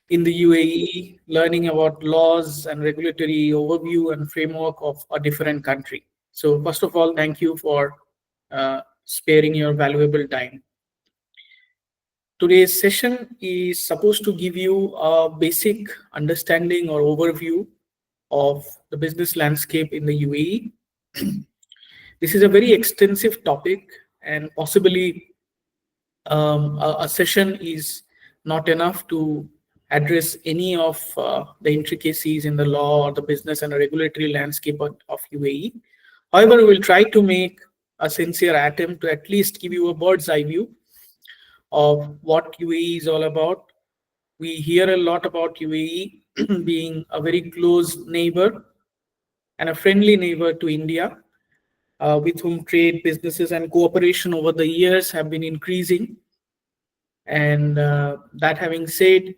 in the UAE, learning about laws and regulatory overview and framework of a different country. So first of all, thank you for sparing your valuable time. Today's session is supposed to give you a basic understanding or overview of the business landscape in the UAE. This is a very extensive topic, and possibly a session is not enough to address any of the intricacies in the law or the business and regulatory landscape of UAE. However, we will try to make a sincere attempt to at least give you a bird's eye view of what UAE is all about. We hear a lot about UAE being a very close neighbor and a friendly neighbor to India, with whom trade, businesses, and cooperation over the years have been increasing. And that having said,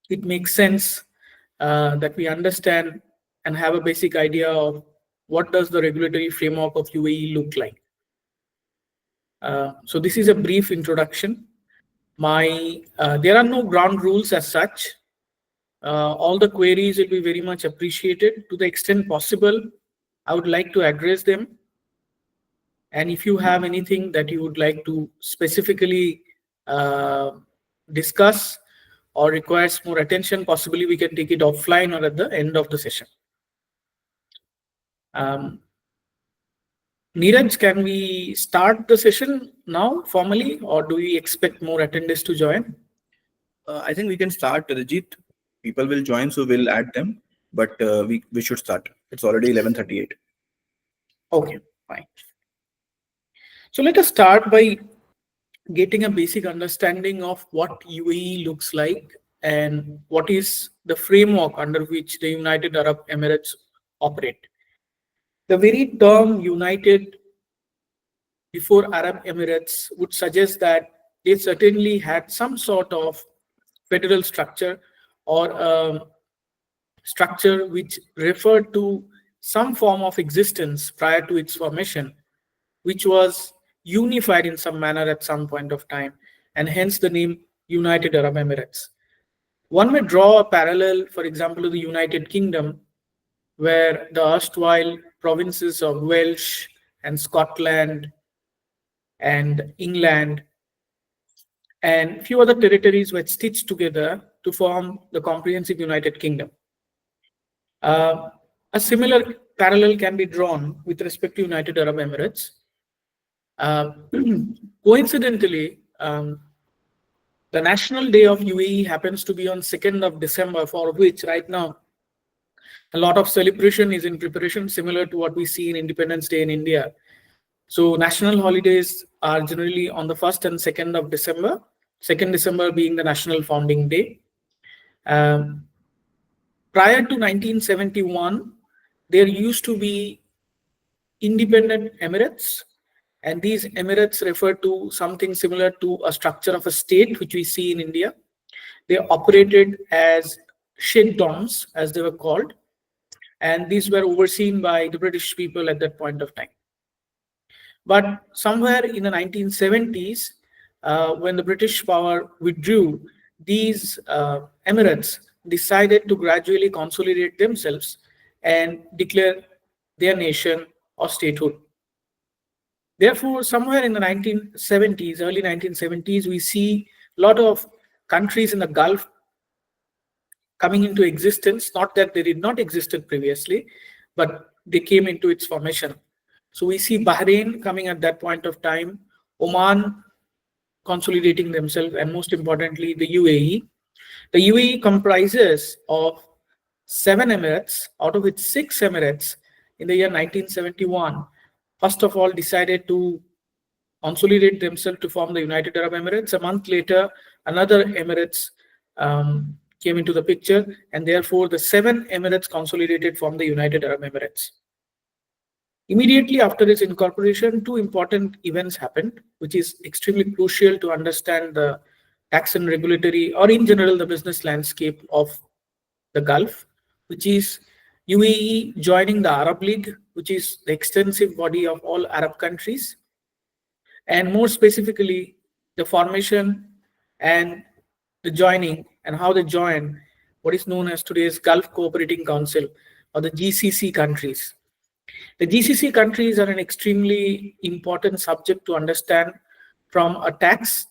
it makes sense that we understand and have a basic idea of what does the regulatory framework of UAE look like. So this is a brief introduction. There are no ground rules as such. All the queries will be very much appreciated. To the extent possible, I would like to address them. And if you have anything that you would like to specifically discuss or requires more attention, possibly we can take it offline or at the end of the session. Neeraj, can we start the session now formally, or do we expect more attendees to join? I think we can start, Arijit. People will join, so we'll add them. But we should start. It's already 11:38. Okay, fine. So let us start by getting a basic understanding of what UAE looks like and what is the framework under which the United Arab Emirates operate. The very term United before Arab Emirates would suggest that they certainly had some sort of federal structure or a structure which referred to some form of existence prior to its formation, which was unified in some manner at some point of time, and hence the name United Arab Emirates. One may draw a parallel, for example, to the United Kingdom, where the erstwhile provinces of Welsh and Scotland and England and few other territories were stitched together to form the comprehensive United Kingdom. A similar parallel can be drawn with respect to United Arab Emirates. Coincidentally, the National Day of UAE happens to be on 2nd of December, for which right now a lot of celebration is in preparation, similar to what we see in Independence Day in India. So national holidays are generally on the 1st and 2nd of December, 2nd December being the National Founding Day. Prior to 1971, there used to be independent emirates, and these emirates refer to something similar to a structure of a state, which we see in India. They operated as sheikdoms, as they were called, and these were overseen by the British people at that point of time. But somewhere in the 1970s, when the British power withdrew, these emirates decided to gradually consolidate themselves and declare their nation or statehood. Therefore, somewhere in the 1970s, early 1970s, we see a lot of countries in the Gulf coming into existence. Not that they did not existed previously, but they came into its formation. So we see Bahrain coming at that point of time, Oman consolidating themselves, and most importantly, the UAE. The UAE comprises of 7 emirates, out of which 6 emirates in the year 1971, first of all decided to consolidate themselves to form the United Arab Emirates. A month later, another emirates came into the picture, and therefore the 7 emirates consolidated from the United Arab Emirates. Immediately after its incorporation, 2 important events happened, which is extremely crucial to understand the tax and regulatory, or in general, the business landscape of the Gulf, which is UAE joining the Arab League, which is the extensive body of all Arab countries, and more specifically, the formation and the joining and how they join what is known as today's Gulf Cooperating Council, or the GCC countries. The GCC countries are an extremely important subject to understand from a tax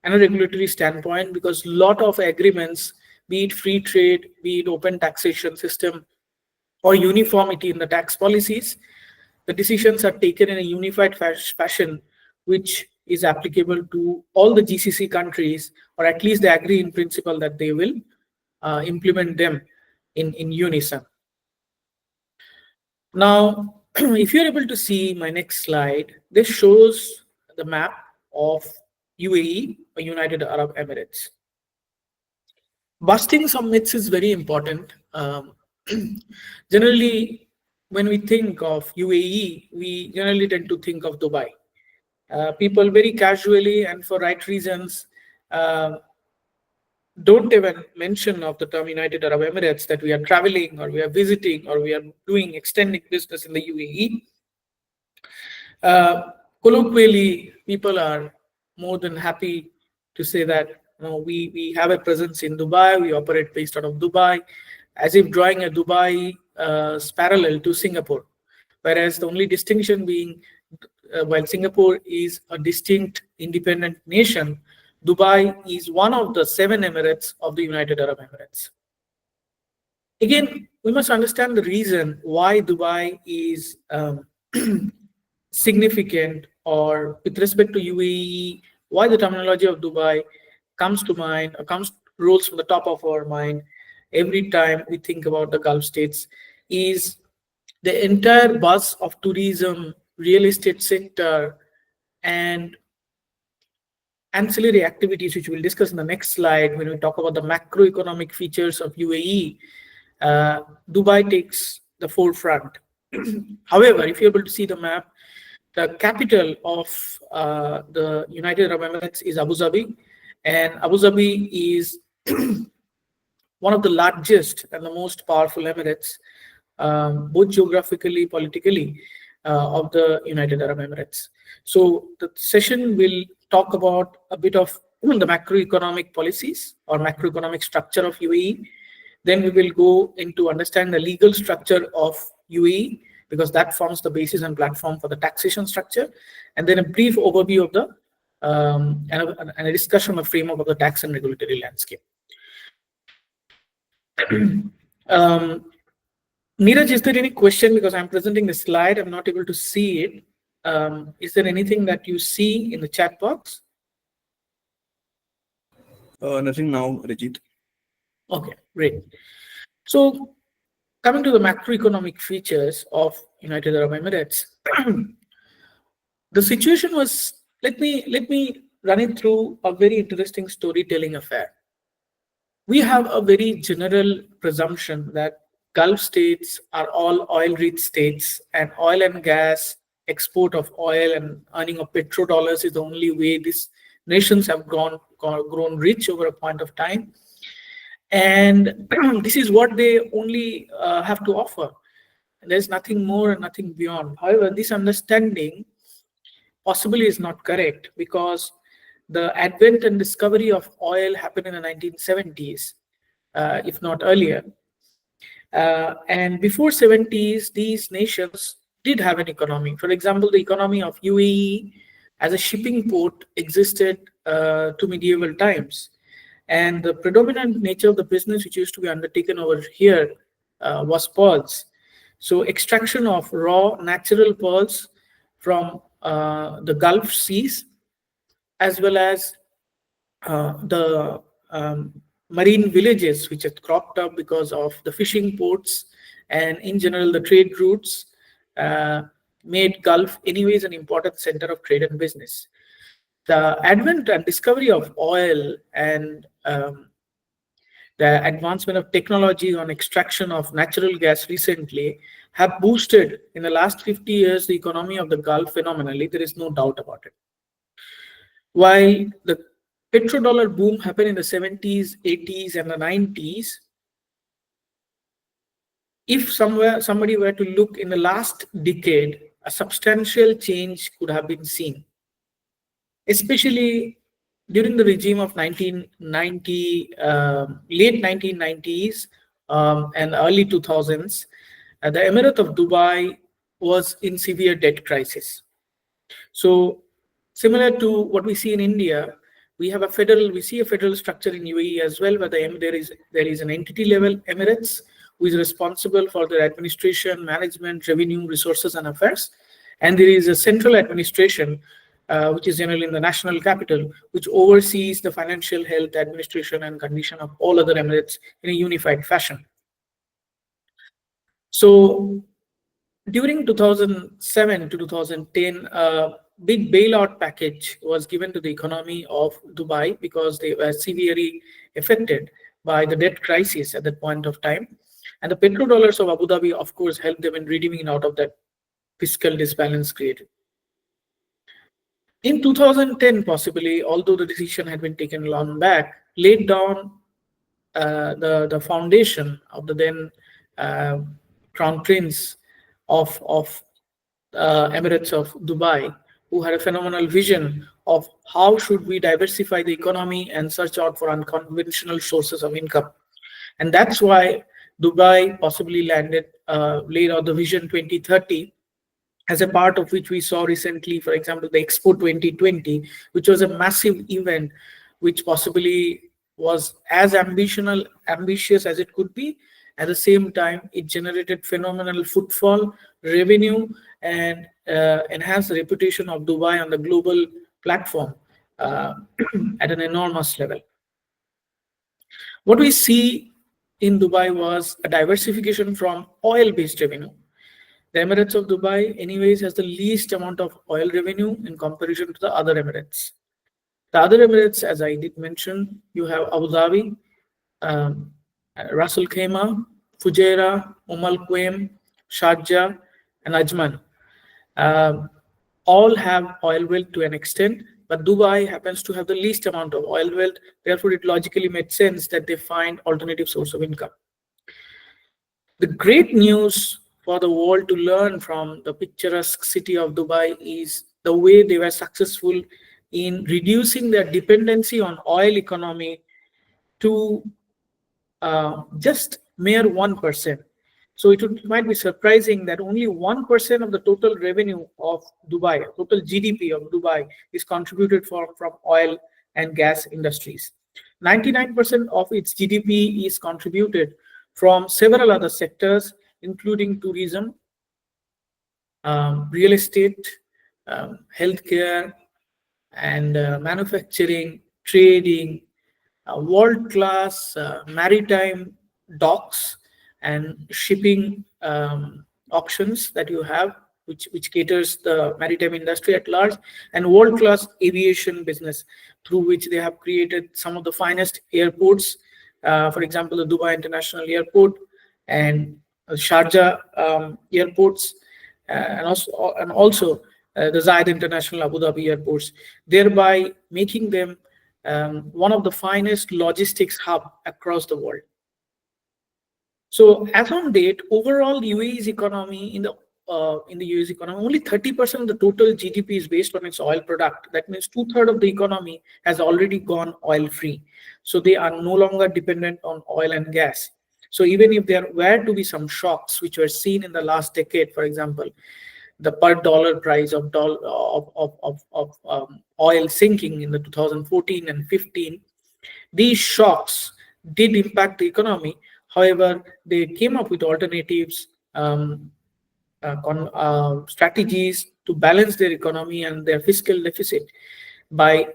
and a regulatory standpoint, because a lot of agreements, be it free trade, be it open taxation system, or uniformity in the tax policies, the decisions are taken in a unified fashion, which is applicable to all the GCC countries, or at least they agree in principle that they will implement them in unison. Now, if you're able to see my next slide, this shows the map of UAE, or United Arab Emirates. Busting some myths is very important. Generally, when we think of UAE, we generally tend to think of Dubai. People very casually and for right reasons don't even mention of the term United Arab Emirates, that we are traveling or we are visiting or we are doing extending business in the UAE. Colloquially, people are more than happy to say that, we have a presence in Dubai, we operate based out of Dubai, as if drawing a Dubai parallel to Singapore. Whereas the only distinction being, while Singapore is a distinct independent nation, Dubai is one of the 7 emirates of the United Arab Emirates. Again, we must understand the reason why Dubai is significant, or with respect to UAE, why the terminology of Dubai comes to mind, or rolls from the top of our mind every time we think about the Gulf states, is the entire buzz of tourism, real estate sector, and ancillary activities, which we'll discuss in the next slide when we talk about the macroeconomic features of UAE. Dubai takes the forefront. However, if you're able to see the map, the capital of the United Arab Emirates is Abu Dhabi, and Abu Dhabi is one of the largest and the most powerful emirates, both geographically, politically, of the United Arab Emirates. So the session will talk about a bit of the macroeconomic policies or macroeconomic structure of UAE. Then we will go into understand the legal structure of UAE, because that forms the basis and platform for the taxation structure, and then a brief overview of the and a discussion of framework of the tax and regulatory landscape. Neeraj, is there any question? Because I'm presenting the slide, I'm not able to see it. Is there anything that you see in the chat box? Nothing now, Arijit. Okay, great. So coming to the macroeconomic features of United Arab Emirates, the situation was, let me run it through a very interesting storytelling affair. We have a very general presumption that Gulf states are all oil-rich states, and oil and gas, export of oil and earning of petrodollars is the only way these nations have grown rich over a point of time. And this is what they only have to offer. There's nothing more and nothing beyond. However, this understanding possibly is not correct, because the advent and discovery of oil happened in the 1970s, if not earlier. And before 70s, these nations did have an economy. For example, the economy of UAE as a shipping port existed to medieval times. And the predominant nature of the business which used to be undertaken over here was pearls. So extraction of raw natural pearls from the Gulf seas, as well as the marine villages which had cropped up because of the fishing ports and in general the trade routes, made Gulf anyways an important center of trade and business. The advent and discovery of oil and the advancement of technology on extraction of natural gas recently have boosted in the last 50 years the economy of the Gulf phenomenally. There is no doubt about it. While the petrodollar boom happened in the 70s, 80s, and the 90s, if somebody were to look in the last decade, a substantial change could have been seen, especially during the regime of 1990, late 1990s and early 2000s, the Emirate of Dubai was in severe debt crisis. So similar to what we see in India, we see a federal structure in UAE as well, where there is an entity level Emirates who is responsible for their administration, management, revenue, resources, and affairs, and there is a central administration, which is generally in the national capital, which oversees the financial health, administration, and condition of all other Emirates in a unified fashion. So during 2007 to 2010, a big bailout package was given to the economy of Dubai because they were severely affected by the debt crisis at that point of time. And the petrodollars of Abu Dhabi, of course, helped them in redeeming out of that fiscal disbalance created. In 2010, possibly, although the decision had been taken long back, laid down the foundation of the then Crown Prince of Emirates of Dubai, who had a phenomenal vision of how should we diversify the economy and search out for unconventional sources of income. And that's why Dubai possibly laid out the Vision 2030, as a part of which we saw recently, for example, the Expo 2020, which was a massive event, which possibly was as ambitious as it could be. At the same time, it generated phenomenal footfall, revenue, and enhanced the reputation of Dubai on the global platform at an enormous level. What we see in Dubai was a diversification from oil-based revenue. The Emirates of Dubai, anyways, has the least amount of oil revenue in comparison to the other Emirates. The other Emirates, as I did mention, you have Abu Dhabi, Ras Al Khaimah, Fujairah, Al Quwain, Sharjah, and Ajman. All have oil wealth to an extent, but Dubai happens to have the least amount of oil wealth. Therefore, it logically made sense that they find alternative source of income. The great news for the world to learn from the picturesque city of Dubai is the way they were successful in reducing their dependency on oil economy to just mere 1%. So might be surprising that only 1% of the total revenue of Dubai, total GDP of Dubai, is contributed from oil and gas industries. 99% of its GDP is contributed from several other sectors, including tourism, real estate, healthcare, and manufacturing, trading, world-class maritime docks and shipping auctions that you have, which caters the maritime industry at large, and world-class aviation business, through which they have created some of the finest airports. For example, the Dubai International Airport and Sharjah airports, and also the Zayed International Abu Dhabi airports, thereby making them one of the finest logistics hub across the world. So as on date, overall UAE's economy in the UAE's economy, only 30% of the total GDP is based on its oil product. That means 2/3 of the economy has already gone oil free. So they are no longer dependent on oil and gas. So even if there were to be some shocks, which were seen in the last decade, for example, the per dollar price of oil sinking in the 2014 and 15, these shocks did impact the economy. However, they came up with alternatives, strategies to balance their economy and their fiscal deficit by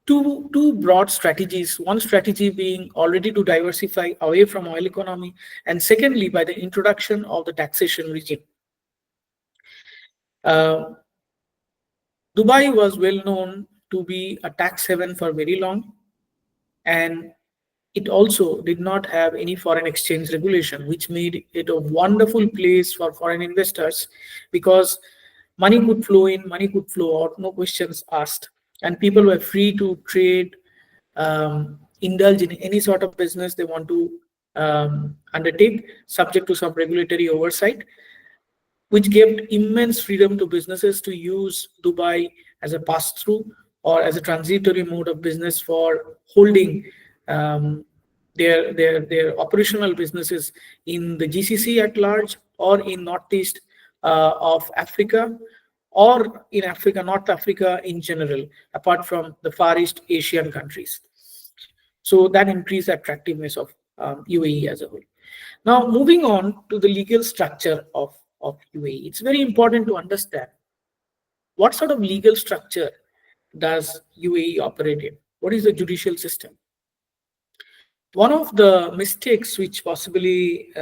two broad strategies. One strategy being already to diversify away from oil economy, and secondly, by the introduction of the taxation regime. Dubai was well known to be a tax haven for very long, and it also did not have any foreign exchange regulation, which made it a wonderful place for foreign investors, because money could flow in, money could flow out, no questions asked, and people were free to trade, indulge in any sort of business they want to undertake, subject to some regulatory oversight, which gave immense freedom to businesses to use Dubai as a pass-through or as a transitory mode of business for holding um, their operational businesses in the GCC at large, or in northeast of Africa, or in Africa, North Africa in general, apart from the Far East Asian countries. So that increased attractiveness of UAE as a whole. Now, moving on to the legal structure of UAE, it's very important to understand what sort of legal structure does UAE operate in? What is the judicial system? One of the mistakes which possibly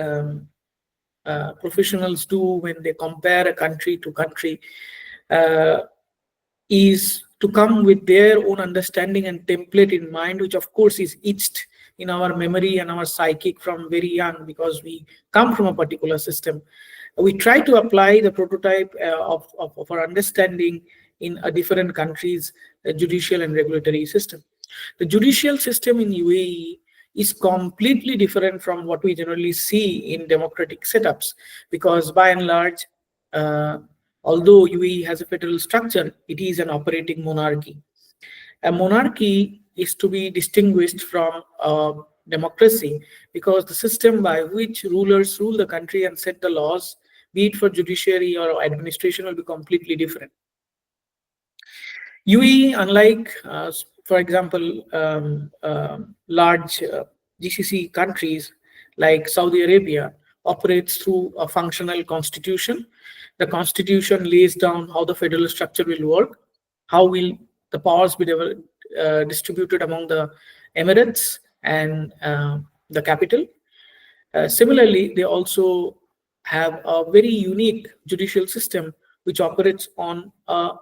professionals do when they compare a country to country uh, is to come with their own understanding and template in mind, which of course is etched in our memory and our psychic from very young, because we come from a particular system. We try to apply the prototype of our understanding in a different countries' judicial and regulatory system. The judicial system in UAE is completely different from what we generally see in democratic setups, because by and large, uh, although UAE has a federal structure, it is an operating monarchy. A monarchy is to be distinguished from a democracy, because the system by which rulers rule the country and set the laws, be it for judiciary or administration, will be completely different. UAE, unlike, for example, large GCC countries like Saudi Arabia, operates through a functional constitution. The constitution lays down how the federal structure will work, how will the powers be distributed among the emirates and the capital. Similarly, they also have a very unique judicial system which operates on a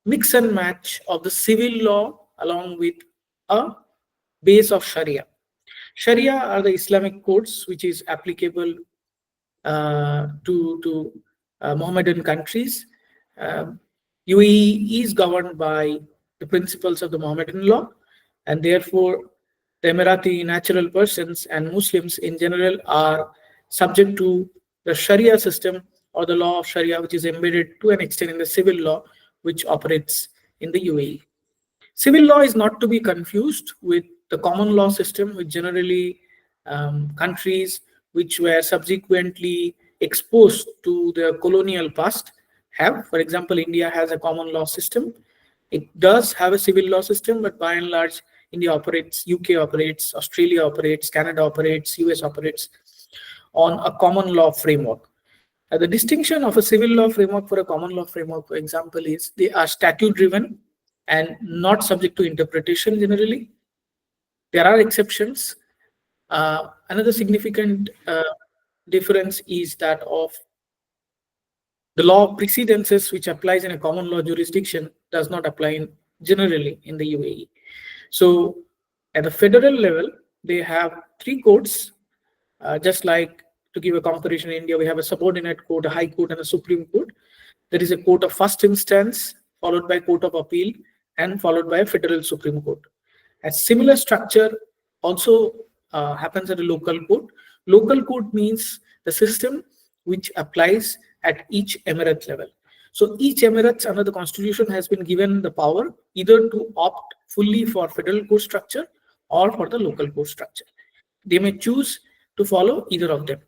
mix and match of the civil law along with a base of Sharia. Sharia are the Islamic codes which is applicable to Mohammedan countries. UAE is governed by the principles of the Mohammedan law, and therefore the Emirati natural persons and Muslims in general are subject to the Sharia system, or the law of Sharia, which is embedded to an extent in the civil law which operates in the UAE. Civil law is not to be confused with the common law system, which generally countries which were subsequently exposed to the colonial past have. For example, India has a common law system. It does have a civil law system, but by and large, India operates, UK operates, Australia operates, Canada operates, US operates on a common law framework. The distinction of a civil law framework for a common law framework, for example, is they are statute driven and not subject to interpretation generally. There are exceptions. Another significant difference is that of the law of precedences, which applies in a common law jurisdiction, does not apply generally in the UAE. So at the federal level, they have three courts, just like, to give a comparison, in India, we have a subordinate court, a high court, and a supreme court. There is a court of first instance, followed by court of appeal, and followed by a federal supreme court. A similar structure also happens at a local court. Local court means the system which applies at each emirate level. So each emirate under the constitution has been given the power either to opt fully for federal court structure or for the local court structure. They may choose to follow either of them.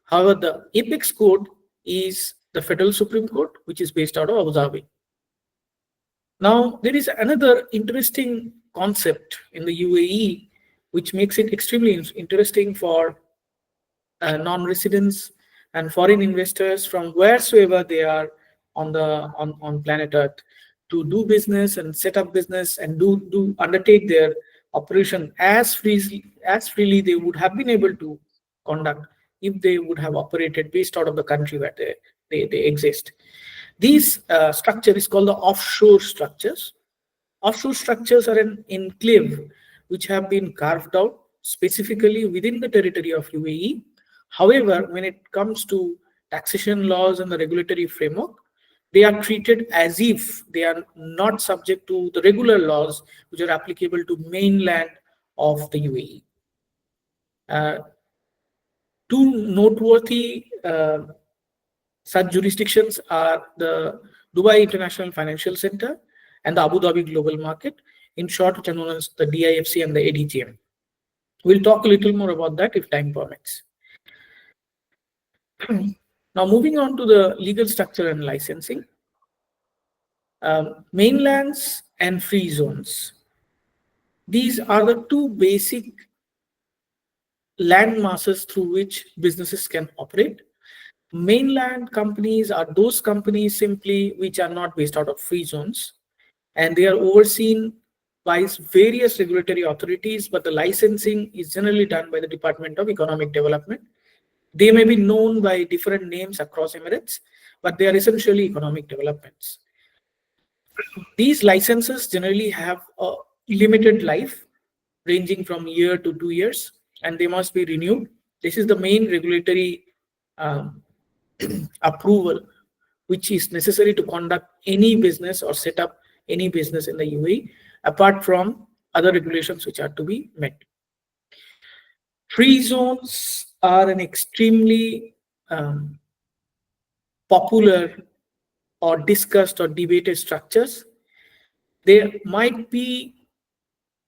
However, the apex court is the federal supreme court, which is based out of Abu Dhabi. Now, there is another interesting concept in the UAE, which makes it extremely interesting for non-residents and foreign investors from wheresoever they are on planet Earth to do business and set up business and do undertake their operation as freely they would have been able to conduct if they would have operated based out of the country where they exist. These structure is called the offshore structures. Offshore structures are an enclave which have been carved out specifically within the territory of UAE. However, when it comes to taxation laws and the regulatory framework, they are treated as if they are not subject to the regular laws which are applicable to mainland of the UAE. Two noteworthy such jurisdictions are the Dubai International Financial Center and the Abu Dhabi Global Market, in short, which are known as the DIFC and the ADGM. We'll talk a little more about that if time permits. Now, moving on to the legal structure and licensing. Mainlands and free zones. These are the two basic land masses through which businesses can operate. Mainland companies are those companies simply which are not based out of free zones, and they are overseen by various regulatory authorities, but the licensing is generally done by the Department of Economic Development. They may be known by different names across Emirates, but they are essentially economic developments. These licenses generally have a limited life ranging from year to 2 years, and they must be renewed. This is the main regulatory um, approval which is necessary to conduct any business or set up any business in the UAE, apart from other regulations which are to be met. Free zones are an extremely popular or discussed or debated structures. They might be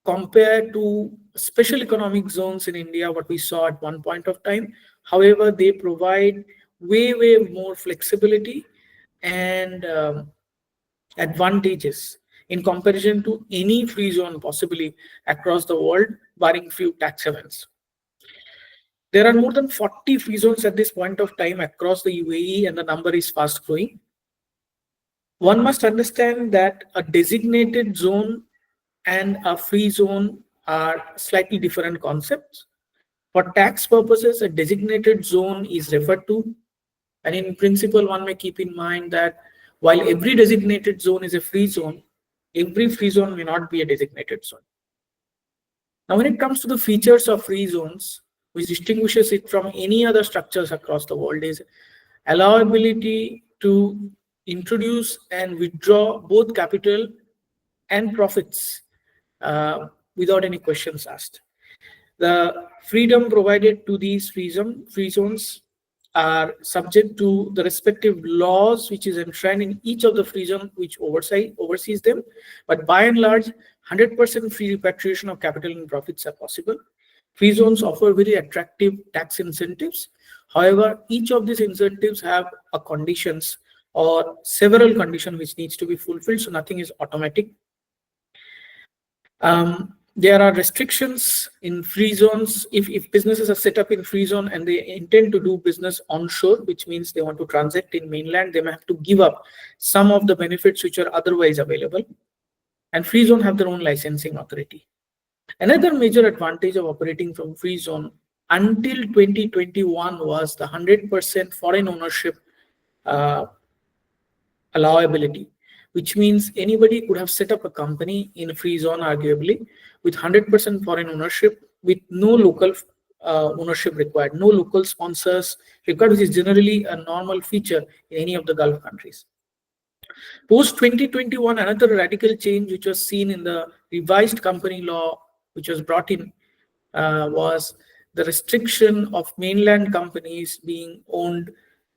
compared to special economic zones in India, what we saw at one point of time. However, they provide way more flexibility and advantages in comparison to any free zone possibly across the world, barring few tax havens. There are more than 40 free zones at this point of time across the UAE, and the number is fast growing. One must understand that a designated zone and a free zone are slightly different concepts. For tax purposes, a designated zone is referred to, and in principle, one may keep in mind that while every designated zone is a free zone, every free zone may not be a designated zone. Now, when it comes to the features of free zones, which distinguishes it from any other structures across the world, is allowability to introduce and withdraw both capital and profits without any questions asked. The freedom provided to these free zones are subject to the respective laws which is enshrined in each of the free zone which oversees them. But by and large, 100% free repatriation of capital and profits are possible. Free zones offer very attractive tax incentives. However, each of these incentives have a conditions or several conditions which needs to be fulfilled, so nothing is automatic. There are restrictions in free zones. If businesses are set up in free zone and they intend to do business onshore, which means they want to transact in mainland, they may have to give up some of the benefits which are otherwise available. And free zone have their own licensing authority. Another major advantage of operating from free zone until 2021 was the 100% foreign ownership allowability, which means anybody could have set up a company in a free zone, arguably, with 100% foreign ownership, with no local ownership required, no local sponsors required, which is generally a normal feature in any of the Gulf countries. Post 2021, another radical change which was seen in the revised company law, which was brought in, was the restriction of mainland companies being owned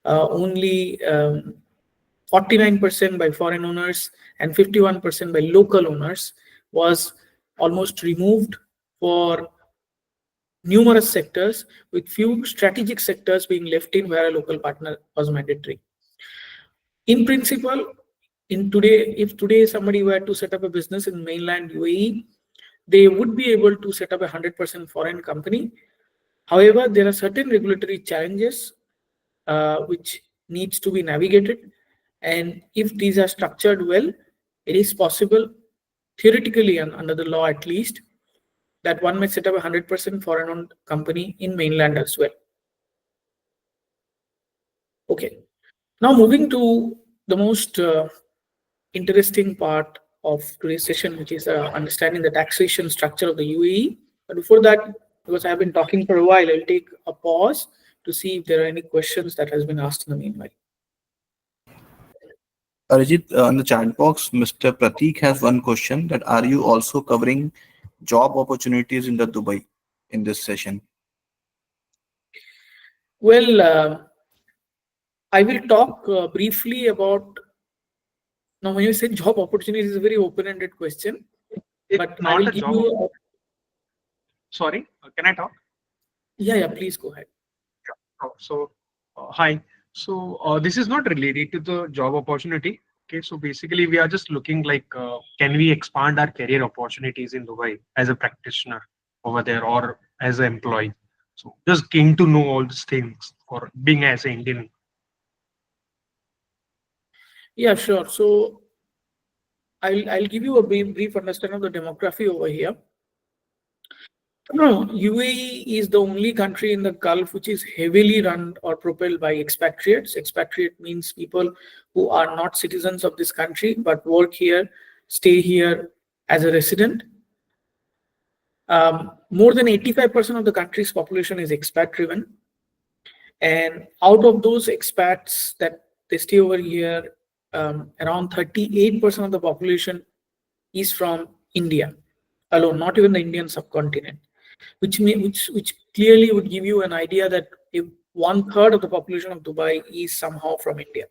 only 49% by foreign owners and 51% by local owners was almost removed for numerous sectors, with few strategic sectors being left in where a local partner was mandatory. In principle, if today somebody were to set up a business in mainland UAE, they would be able to set up a 100% foreign company. However, there are certain regulatory challenges which needs to be navigated. And if these are structured well, it is possible, theoretically and under the law at least, that one may set up a 100% foreign-owned company in mainland as well. Okay. Now moving to the most interesting part of today's session, which is understanding the taxation structure of the UAE. But before that, because I've been talking for a while, I'll take a pause to see if there are any questions that has been asked in the meanwhile. Arijit, on the chat box, Mr. Pratik has one question that are you also covering job opportunities in the Dubai in this session? Well, I will talk briefly about Now, when you say job opportunity, is a very open-ended question, It's but I not will a give job. you. Sorry, can I talk? Yeah, please go ahead. Hi. So this is not related to the job opportunity. Okay, so basically we are just looking like, can we expand our career opportunities in Dubai as a practitioner over there or as an employee? So just keen to know all these things for being as an Indian. Yeah, sure. So I'll give you a brief understanding of the demography over here. No, UAE is the only country in the Gulf which is heavily run or propelled by expatriates. Expatriate means people who are not citizens of this country but work here, stay here as a resident. More than 85% of the country's population is expat driven. And out of those expats that they stay over here, around 38% of the population is from India alone, not even the Indian subcontinent, which clearly would give you an idea that if 1/3 of the population of Dubai is somehow from India.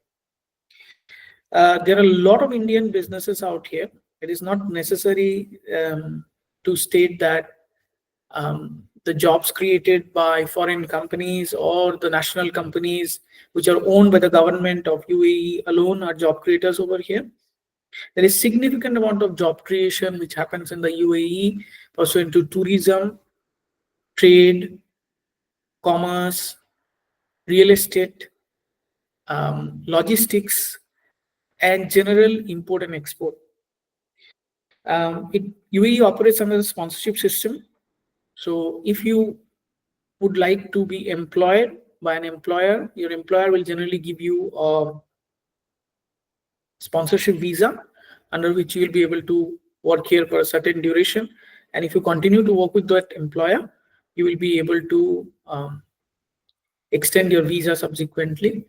There are a lot of Indian businesses out here. It is not necessary to state that the jobs created by foreign companies or the national companies which are owned by the government of UAE alone are job creators over here. There is significant amount of job creation which happens in the UAE pursuant to tourism, trade, commerce, real estate, logistics, and general import and export. UAE operates under the sponsorship system. So if you would like to be employed by an employer, your employer will generally give you a sponsorship visa under which you will be able to work here for a certain duration. And if you continue to work with that employer, you will be able to extend your visa subsequently.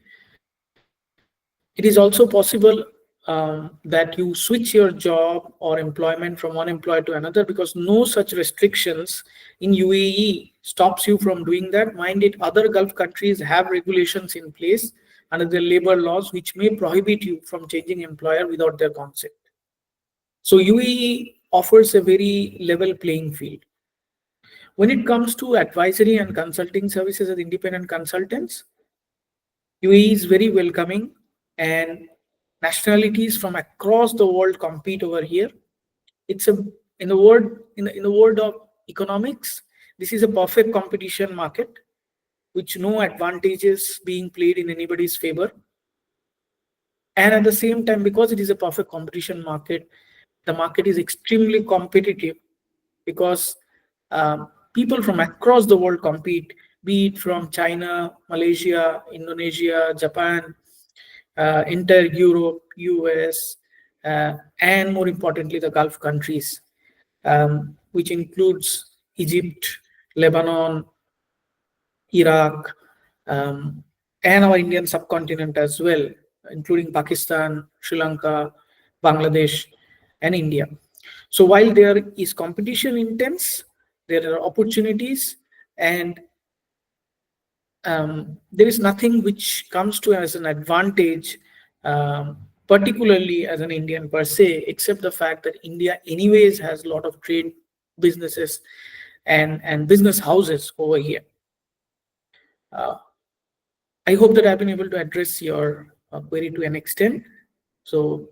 It is also possible that you switch your job or employment from one employer to another, because no such restrictions in UAE stops you from doing that. Mind it, other Gulf countries have regulations in place under their labor laws which may prohibit you from changing employer without their consent. So UAE offers a very level playing field. When it comes to advisory and consulting services as independent consultants, UAE is very welcoming, and nationalities from across the world compete over here. It's a in the world of economics, this is a perfect competition market, which no advantages being played in anybody's favor. And at the same time, because it is a perfect competition market, the market is extremely competitive because people from across the world compete, be it from China, Malaysia, Indonesia, Japan, entire Europe, US, and more importantly, the Gulf countries, which includes Egypt, Lebanon, Iraq, and our Indian subcontinent as well, including Pakistan, Sri Lanka, Bangladesh, and India. So while there is competition intense, there are opportunities, and there is nothing which comes to as an advantage, particularly as an Indian per se, except the fact that India anyways has a lot of trade businesses and business houses over here. I hope that I've been able to address your query to an extent. So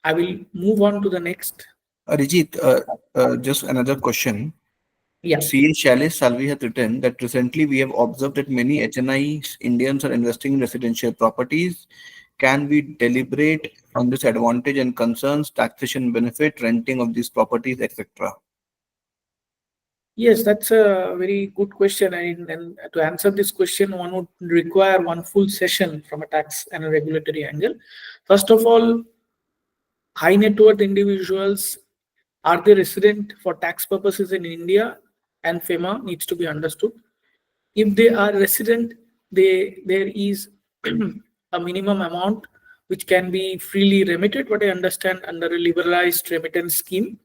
I will move on to the next. Arijit, just another question. Yeah. CA Shailesh Salvi has written that recently we have observed that many HNI Indians are investing in residential properties. Can we deliberate on this advantage and concerns, taxation benefit, renting of these properties, etc.? Yes, that's a very good question. And to answer this question, one would require one full session from a tax and a regulatory angle. First of all, high net worth individuals, are they resident for tax purposes in India? And FEMA needs to be understood. If they are resident, there is a minimum amount which can be freely remitted, what I understand, under a liberalized remittance scheme.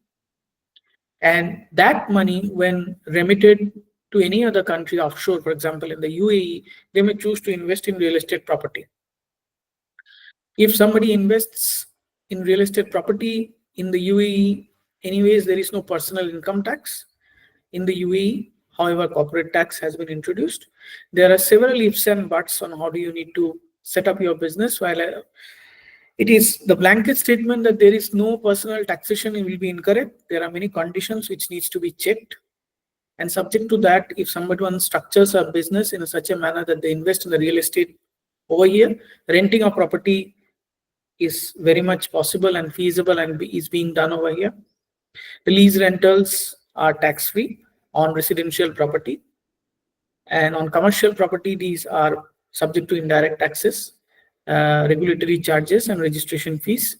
And that money, when remitted to any other country offshore, for example, in the UAE, they may choose to invest in real estate property. If somebody invests in real estate property in the UAE, anyways, there is no personal income tax in the UAE. However, corporate tax has been introduced. There are several ifs and buts on how do you need to set up your business. While it is the blanket statement that there is no personal taxation, it will be incorrect. There are many conditions which needs to be checked. And subject to that, if somebody structures a business in such a manner that they invest in the real estate over here, renting a property is very much possible and feasible and is being done over here. The lease rentals are tax-free on residential property. And on commercial property, these are subject to indirect taxes, regulatory charges, and registration fees.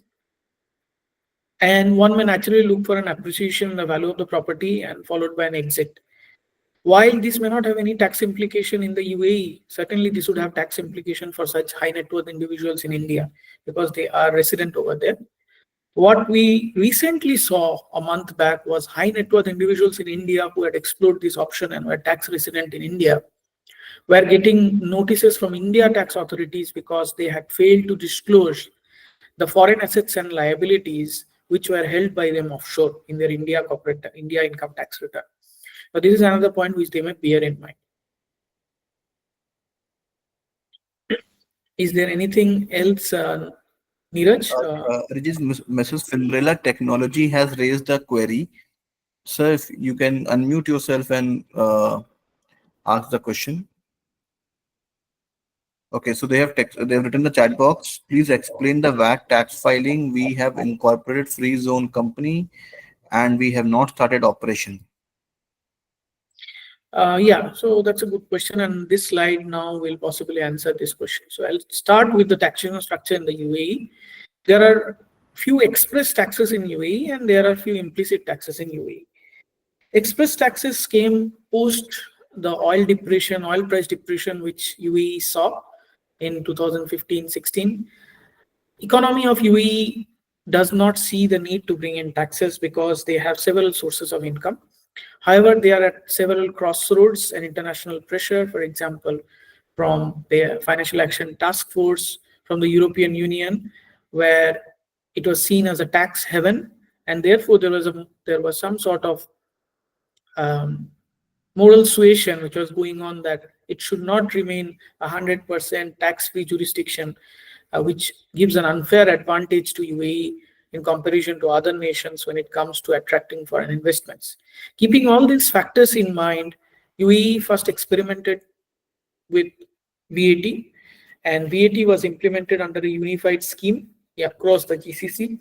And one may naturally look for an appreciation in the value of the property and followed by an exit. While this may not have any tax implication in the UAE, certainly this would have tax implication for such high net worth individuals in India because they are resident over there. What we recently saw a month back was high net worth individuals in India who had explored this option and were tax resident in India were getting notices from India tax authorities because they had failed to disclose the foreign assets and liabilities which were held by them offshore in their India income tax return. So this is another point which they may bear in mind. Is there anything else, Neeraj? Mrs. Finrella Technology has raised a query. Sir, if you can unmute yourself and ask the question. Okay, so they have written the chat box. Please explain the VAT tax filing. We have incorporated free zone company and we have not started operation. Yeah, so that's a good question, and this slide now will possibly answer this question. So I'll start with the taxation structure in the UAE. There are few express taxes in UAE and there are few implicit taxes in UAE. Express taxes came post the oil price depression which UAE saw in 2015-16. Economy of UAE does not see the need to bring in taxes because they have several sources of income. However, they are at several crossroads and international pressure, for example, from the Financial Action Task Force, from the European Union, where it was seen as a tax heaven, and therefore there was some sort of moral suasion which was going on that it should not remain 100% tax-free jurisdiction, which gives an unfair advantage to UAE in comparison to other nations when it comes to attracting foreign investments. Keeping all these factors in mind, UAE first experimented with VAT, and VAT was implemented under a unified scheme across the GCC.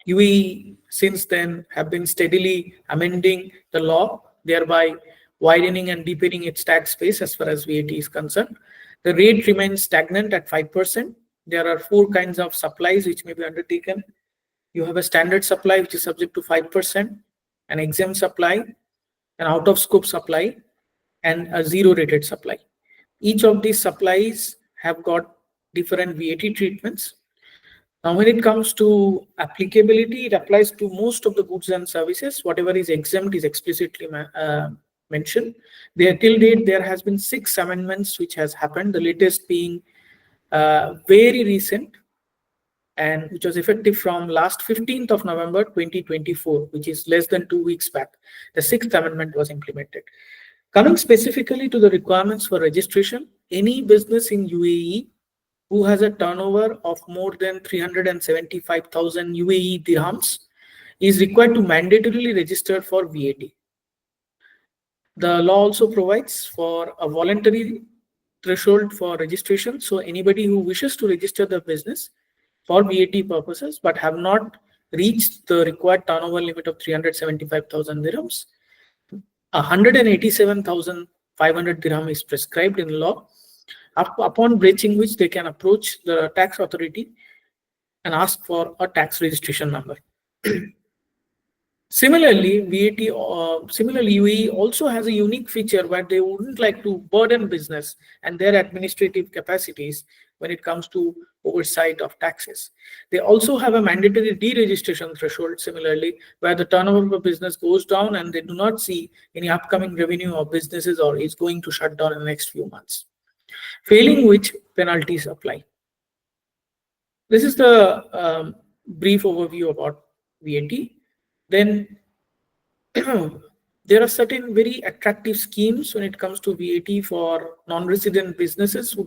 UAE since then have been steadily amending the law, thereby widening and deepening its tax base as far as VAT is concerned. The rate remains stagnant at 5%. There are 4 kinds of supplies which may be undertaken. You have a standard supply which is subject to 5%, an exempt supply, an out-of-scope supply, and a zero-rated supply. Each of these supplies have got different VAT treatments. Now, when it comes to applicability, it applies to most of the goods and services. Whatever is exempt is explicitly mentioned. Till date, there has been 6 amendments which has happened, the latest being very recent, and which was effective from last 15th of November 2024, which is less than 2 weeks back. The 6th amendment was implemented. Coming specifically to the requirements for registration, any business in UAE who has a turnover of more than 375,000 UAE dirhams is required to mandatorily register for VAT. The law also provides for a voluntary threshold for registration. So anybody who wishes to register the business for VAT purposes but have not reached the required turnover limit of 375,000 dirhams, 187,500 dirham is prescribed in law, upon breaching which they can approach the tax authority and ask for a tax registration number. Similarly, UAE also has a unique feature where they wouldn't like to burden business and their administrative capacities when it comes to oversight of taxes. They also have a mandatory deregistration threshold, similarly, where the turnover of a business goes down and they do not see any upcoming revenue of businesses or is going to shut down in the next few months. Failing which, penalties apply. This is the brief overview about VAT. Then there are certain very attractive schemes when it comes to VAT for non-resident businesses who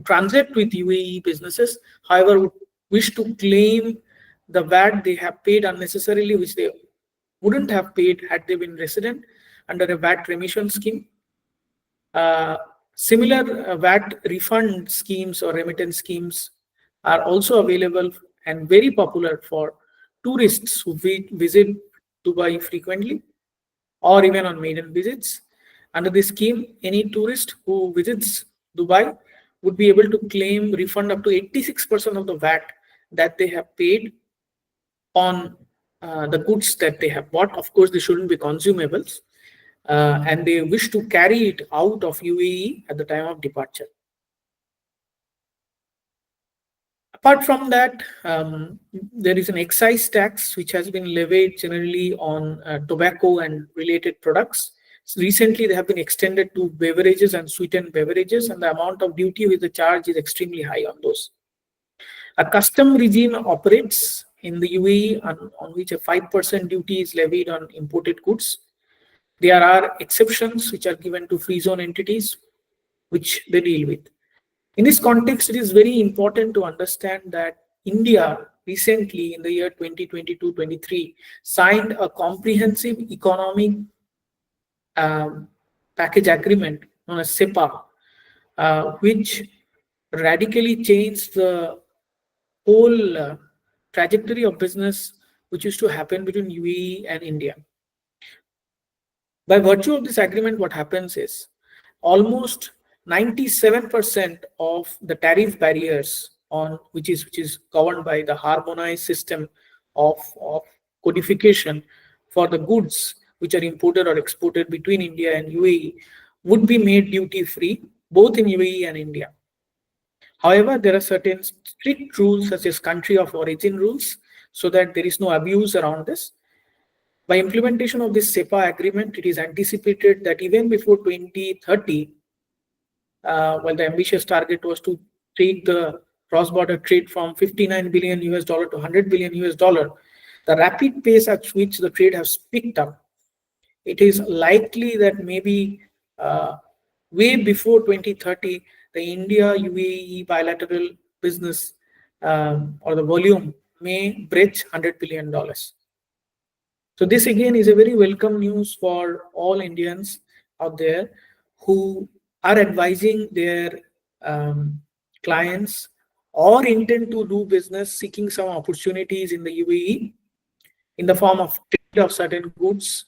transact with UAE businesses, however, would wish to claim the VAT they have paid unnecessarily, which they wouldn't have paid had they been resident, under a VAT remission scheme. Similar VAT refund schemes or remittance schemes are also available and very popular for tourists who visit Dubai frequently or even on maiden visits. Under this scheme, any tourist who visits Dubai would be able to claim refund up to 86% of the VAT that they have paid on the goods that they have bought. Of course, they shouldn't be consumables, and they wish to carry it out of UAE at the time of departure. Apart from that, there is an excise tax which has been levied generally on tobacco and related products. So recently, they have been extended to beverages and sweetened beverages, and the amount of duty with the charge is extremely high on those. A custom regime operates in the UAE on which a 5% duty is levied on imported goods. There are exceptions which are given to free zone entities, which they deal with. In this context, it is very important to understand that India recently, in the year 2022-23, signed a comprehensive economic package agreement known as CEPA, which radically changed the whole trajectory of business which used to happen between UAE and India. By virtue of this agreement, what happens is almost 97% of the tariff barriers on which is governed by the harmonized system of codification for the goods which are imported or exported between India and UAE would be made duty free both in UAE and India. However, there are certain strict rules such as country of origin rules so that there is no abuse around this. By implementation of this CEPA agreement, it is anticipated that even before 2030, while the ambitious target was to take the cross-border trade from 59 billion US dollar to 100 billion US dollar, the rapid pace at which the trade has picked up, it is likely that maybe way before 2030, the India-UAE bilateral business or the volume may breach $100 billion. So this again is a very welcome news for all Indians out there who are advising their clients or intend to do business seeking some opportunities in the UAE in the form of trade of certain goods,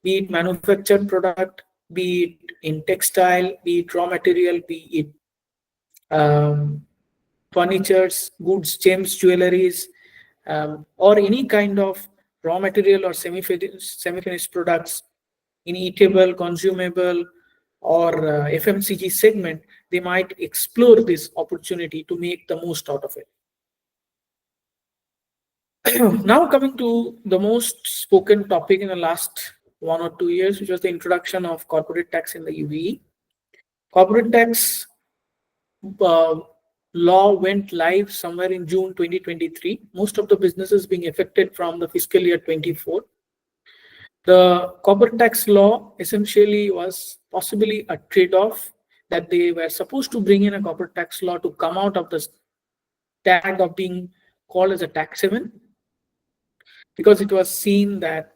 be it manufactured product, be it in textile, be it raw material, be it furnitures, goods, gems, jewelries, or any kind of raw material or semi-finished products in eatable, consumable, or FMCG segment, they might explore this opportunity to make the most out of it. Now coming to the most spoken topic in the last 1 or 2 years, which was the introduction of corporate tax in the UAE. Corporate tax law went live somewhere in June 2023. Most of the businesses being affected from the fiscal year 24. The corporate tax law essentially was possibly a trade-off that they were supposed to bring in a corporate tax law to come out of the tag of being called as a tax haven, because it was seen that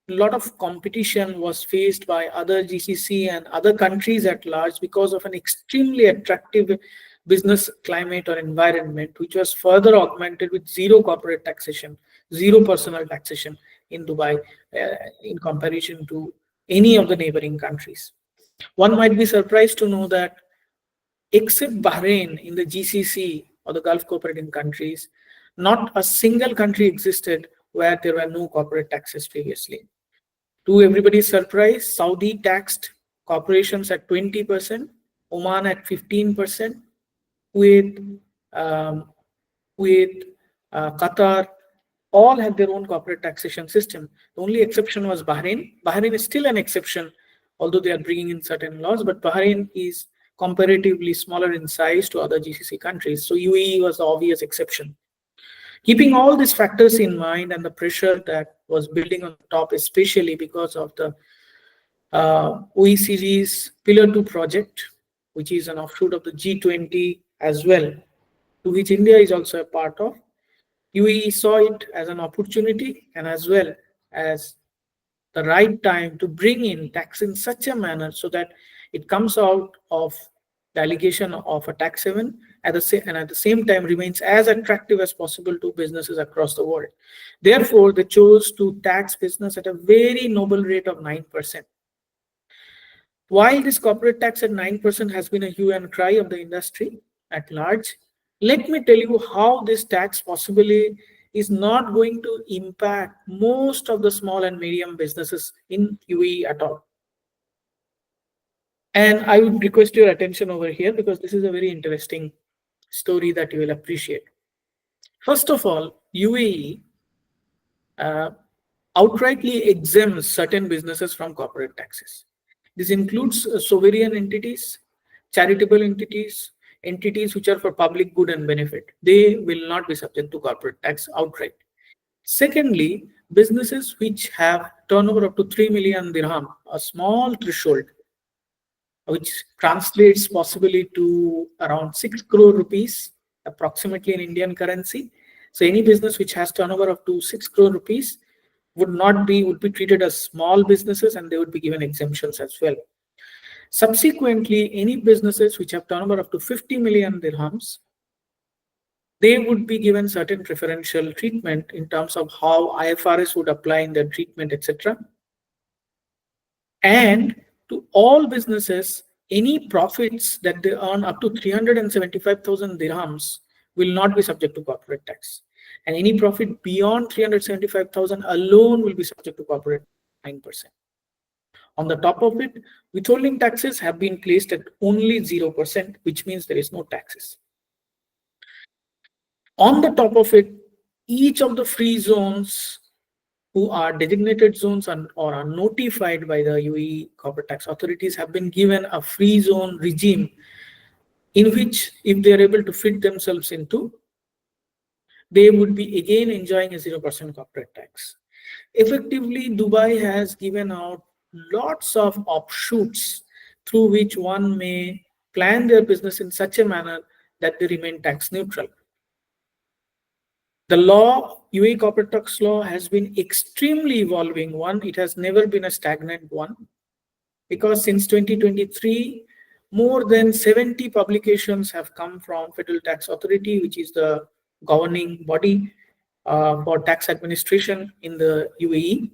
a lot of competition was faced by other GCC and other countries at large because of an extremely attractive business climate or environment, which was further augmented with zero corporate taxation, zero personal taxation in Dubai in comparison to any of the neighboring countries. One might be surprised to know that except Bahrain in the GCC or the Gulf cooperating countries, not a single country existed where there were no corporate taxes previously. To everybody's surprise, Saudi taxed corporations at 20%, Oman at 15%, Kuwait, Qatar, all had their own corporate taxation system. The only exception was Bahrain. Bahrain is still an exception, although they are bringing in certain laws, but Bahrain is comparatively smaller in size to other GCC countries. So UAE was the obvious exception. Keeping all these factors in mind and the pressure that was building on the top, especially because of the OECD's Pillar 2 project, which is an offshoot of the G20 as well, to which India is also a part of, UAE saw it as an opportunity and as well as the right time to bring in tax in such a manner so that it comes out of the allegation of a tax haven and at the same time remains as attractive as possible to businesses across the world. Therefore, they chose to tax business at a very noble rate of 9%. While this corporate tax at 9% has been a hue and cry of the industry at large, let me tell you how this tax possibly is not going to impact most of the small and medium businesses in UAE at all. And I would request your attention over here because this is a very interesting story that you will appreciate. First of all, UAE outrightly exempts certain businesses from corporate taxes. This includes sovereign entities, charitable entities, entities which are for public good and benefit. They will not be subject to corporate tax outright. Secondly, businesses which have turnover up to 3 million dirham, a small threshold, which translates possibly to around 6 crore rupees, approximately in Indian currency. So any business which has turnover up to 6 crore rupees would be treated as small businesses and they would be given exemptions as well. Subsequently, any businesses which have turnover up to 50 million dirhams, they would be given certain preferential treatment in terms of how IFRS would apply in their treatment, etc. And to all businesses, any profits that they earn up to 375,000 dirhams will not be subject to corporate tax. And any profit beyond 375,000 alone will be subject to corporate 9%. On the top of it, withholding taxes have been placed at only 0%, which means there is no taxes. On the top of it, each of the free zones who are designated zones or are notified by the UAE corporate tax authorities have been given a free zone regime in which, if they are able to fit themselves into, they would be again enjoying a 0% corporate tax. Effectively, Dubai has given out lots of offshoots through which one may plan their business in such a manner that they remain tax neutral. The law, UAE corporate tax law, has been extremely evolving one. It has never been a stagnant one because since 2023, more than 70 publications have come from Federal Tax Authority, which is the governing body for tax administration in the UAE.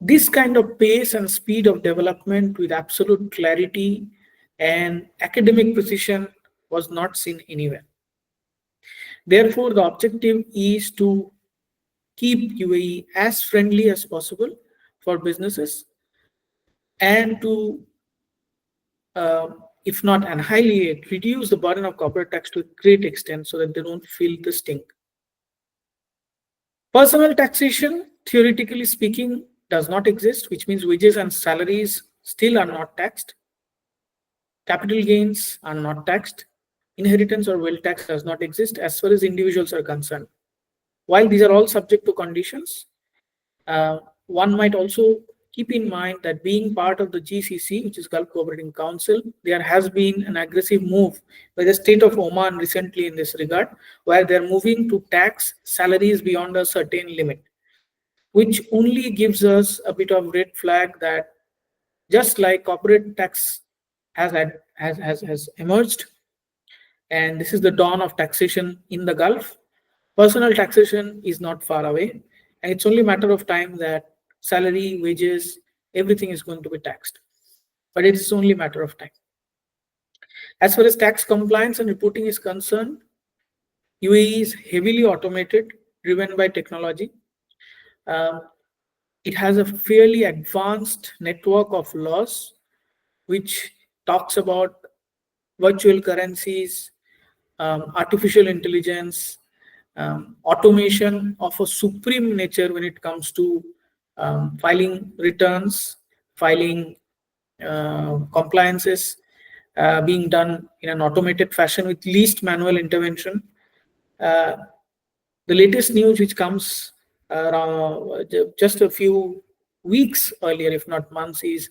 This kind of pace and speed of development with absolute clarity and academic precision was not seen anywhere. Therefore, the objective is to keep UAE as friendly as possible for businesses and to, if not annihilate, reduce the burden of corporate tax to a great extent so that they don't feel the sting. Personal taxation, theoretically speaking, does not exist, which means wages and salaries still are not taxed. Capital gains are not taxed. Inheritance or wealth tax does not exist as far as individuals are concerned. While these are all subject to conditions, one might also keep in mind that being part of the GCC, which is Gulf Cooperating Council, there has been an aggressive move by the state of Oman recently in this regard, where they're moving to tax salaries beyond a certain limit, which only gives us a bit of red flag that just like corporate tax has emerged, and this is the dawn of taxation in the Gulf, personal taxation is not far away, and it's only a matter of time that salary, wages, everything is going to be taxed. But it's only a matter of time. As far as tax compliance and reporting is concerned, UAE is heavily automated, driven by technology. It has a fairly advanced network of laws, which talks about virtual currencies, artificial intelligence, automation of a supreme nature when it comes to filing returns, filing compliances, being done in an automated fashion with least manual intervention. The latest news which comes just a few weeks earlier, if not months, is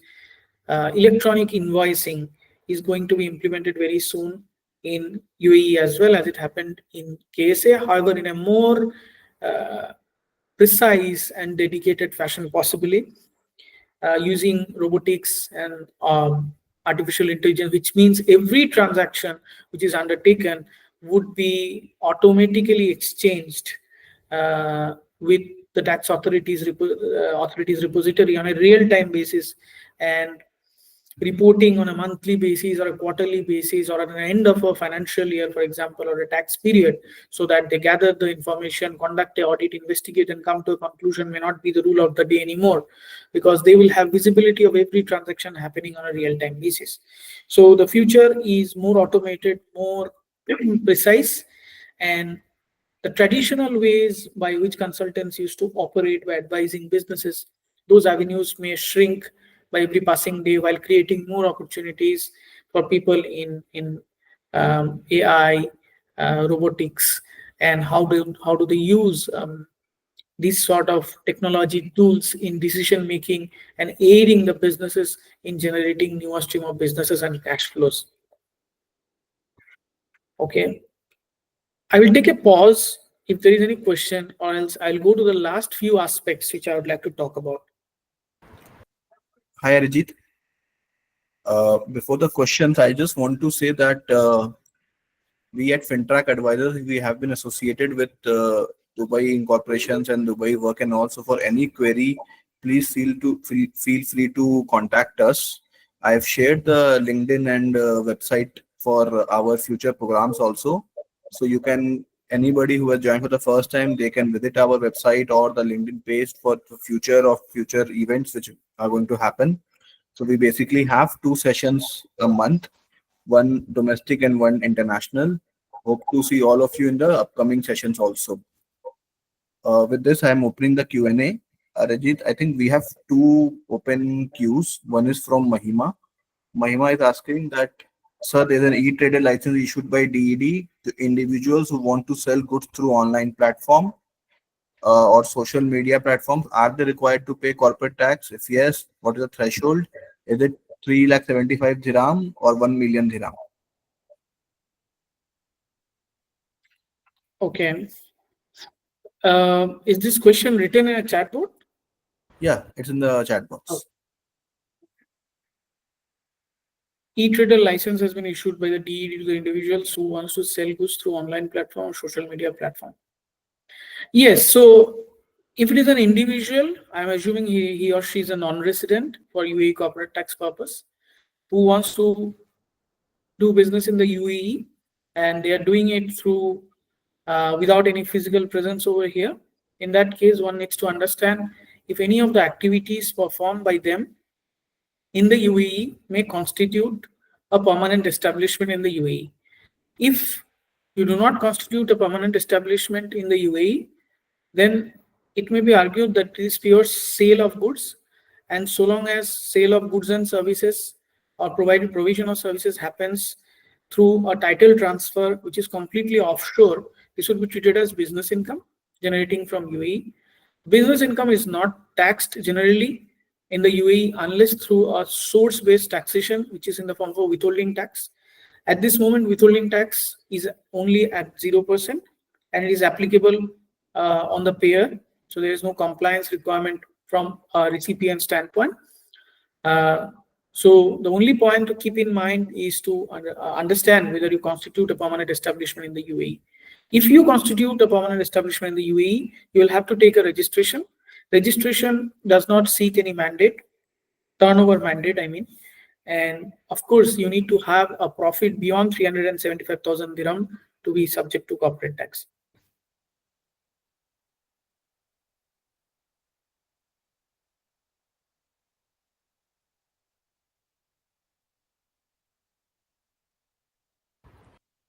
electronic invoicing is going to be implemented very soon in UAE as well as it happened in KSA. However, in a more uh, precise and dedicated fashion, possibly using robotics and artificial intelligence, which means every transaction which is undertaken would be automatically exchanged with the tax authorities repository on a real-time basis, and reporting on a monthly basis or a quarterly basis or at the end of a financial year, for example, or a tax period, so that they gather the information, conduct a audit, investigate, and come to a conclusion may not be the rule of the day anymore, because they will have visibility of every transaction happening on a real-time basis. So the future is more automated, more precise, and the traditional ways by which consultants used to operate by advising businesses, those avenues may shrink by every passing day, while creating more opportunities for people in AI, robotics, and how do they use these sort of technology tools in decision making and aiding the businesses in generating newer stream of businesses and cash flows. Okay. I will take a pause if there is any question, or else I'll go to the last few aspects which I would like to talk about. Hi, Arijit. Before the questions, I just want to say that we at FinTrack Advisors, we have been associated with Dubai Incorporations and Dubai Work, and also for any query, please feel free to contact us. I've shared the LinkedIn and website for our future programs also. So you can, anybody who has joined for the first time, they can visit our website or the LinkedIn page for the future events which are going to happen. So we basically have 2 sessions a month, one domestic and one international. Hope to see all of you in the upcoming sessions also. With this, I am opening the Q&A. Rajit, I think we have two open queues. One is from Mahima. Mahima is asking that, sir, there's an e-trader license issued by DED to individuals who want to sell goods through online platform or social media platforms. Are they required to pay corporate tax? If yes, what is the threshold? Is it 375 dirham or 1 million dirham? Okay. Is this question written in a chat board? Yeah, it's in the chat box. Oh. E-trader license has been issued by the DED to the individuals who wants to sell goods through online platform or social media platform. Yes. So if it is an individual, I'm assuming he or she is a non-resident for UAE corporate tax purpose, who wants to do business in the UAE, and they are doing it through without any physical presence over here. In that case, one needs to understand if any of the activities performed by them in the UAE may constitute a permanent establishment in the UAE. If you do not constitute a permanent establishment in the UAE, then it may be argued that it is pure sale of goods, and so long as sale of goods and services or provision of services happens through a title transfer which is completely offshore, this would be treated as business income generating from UAE. Business income is not taxed generally in the UAE unless through a source-based taxation, which is in the form of withholding tax. At this moment, withholding tax is only at 0%, and it is applicable on the payer. So there is no compliance requirement from a recipient standpoint. So the only point to keep in mind is to understand whether you constitute a permanent establishment in the UAE. If you constitute a permanent establishment in the UAE, you will have to take a registration. Registration does not seek any mandate, turnover mandate, I mean. And of course, you need to have a profit beyond 375,000 dirham to be subject to corporate tax.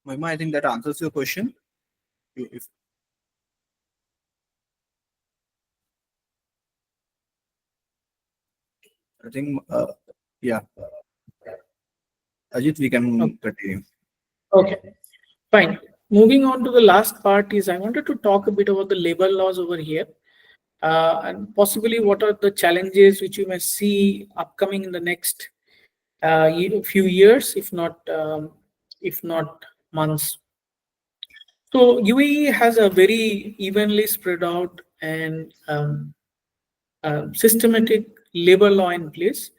Mahima, I think that answers your question. If I think, yeah, Ajit, we can continue. Okay, fine. moving on to the last part is I wanted to talk a bit about the labor laws over here, and possibly what are the challenges which you may see upcoming in the next few years, if not months. So UAE has a very evenly spread out and systematic labor law in place,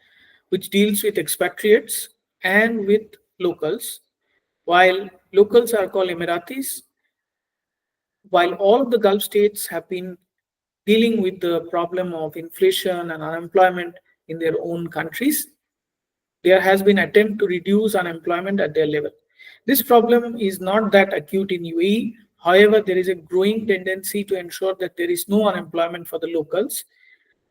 which deals with expatriates and with locals. While locals are called Emiratis, while all of the Gulf states have been dealing with the problem of inflation and unemployment in their own countries, there has been attempt to reduce unemployment at their level. This problem is not that acute in UAE. However, there is a growing tendency to ensure that there is no unemployment for the locals,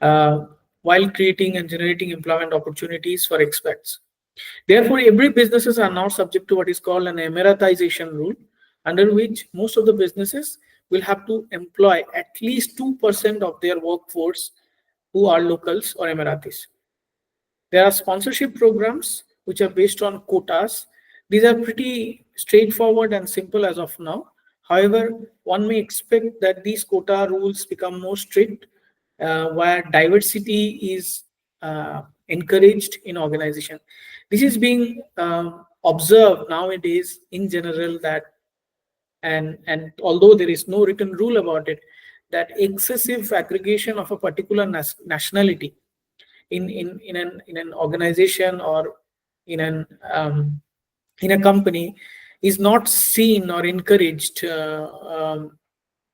uh, while creating and generating employment opportunities for expats. Therefore, every businesses are now subject to what is called an Emiratization rule, under which most of the businesses will have to employ at least 2% of their workforce who are locals or Emiratis. There are sponsorship programs which are based on quotas. These are pretty straightforward and simple as of now. However, one may expect that these quota rules become more strict, where diversity is encouraged in organization. This is being observed nowadays in general, that and although there is no written rule about it, that excessive aggregation of a particular nationality in an organization or in an in a company is not seen or encouraged.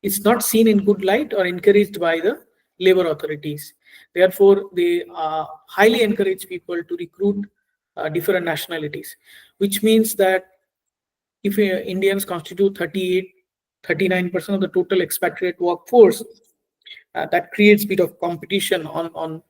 It's not seen in good light or encouraged by the labor authorities. Therefore, they highly encourage people to recruit different nationalities, which means that if Indians constitute 38, 39% of the total expatriate workforce, that creates bit of competition on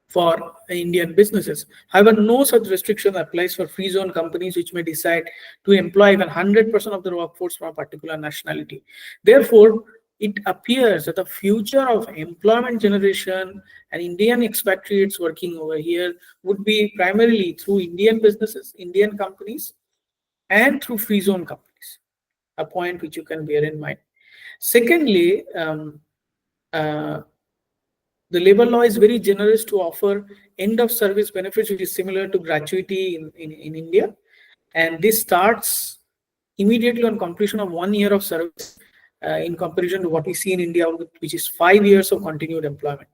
for Indian businesses. However, no such restriction applies for free zone companies which may decide to employ even 100% of their workforce from a particular nationality. Therefore, it appears that the future of employment generation and Indian expatriates working over here would be primarily through Indian businesses, Indian companies, and through free zone companies, a point which you can bear in mind. Secondly, uh, the labor law is very generous to offer end of service benefits, which is similar to gratuity in India. And this starts immediately on completion of 1 year of service, in comparison to what we see in India, which is 5 years of continued employment.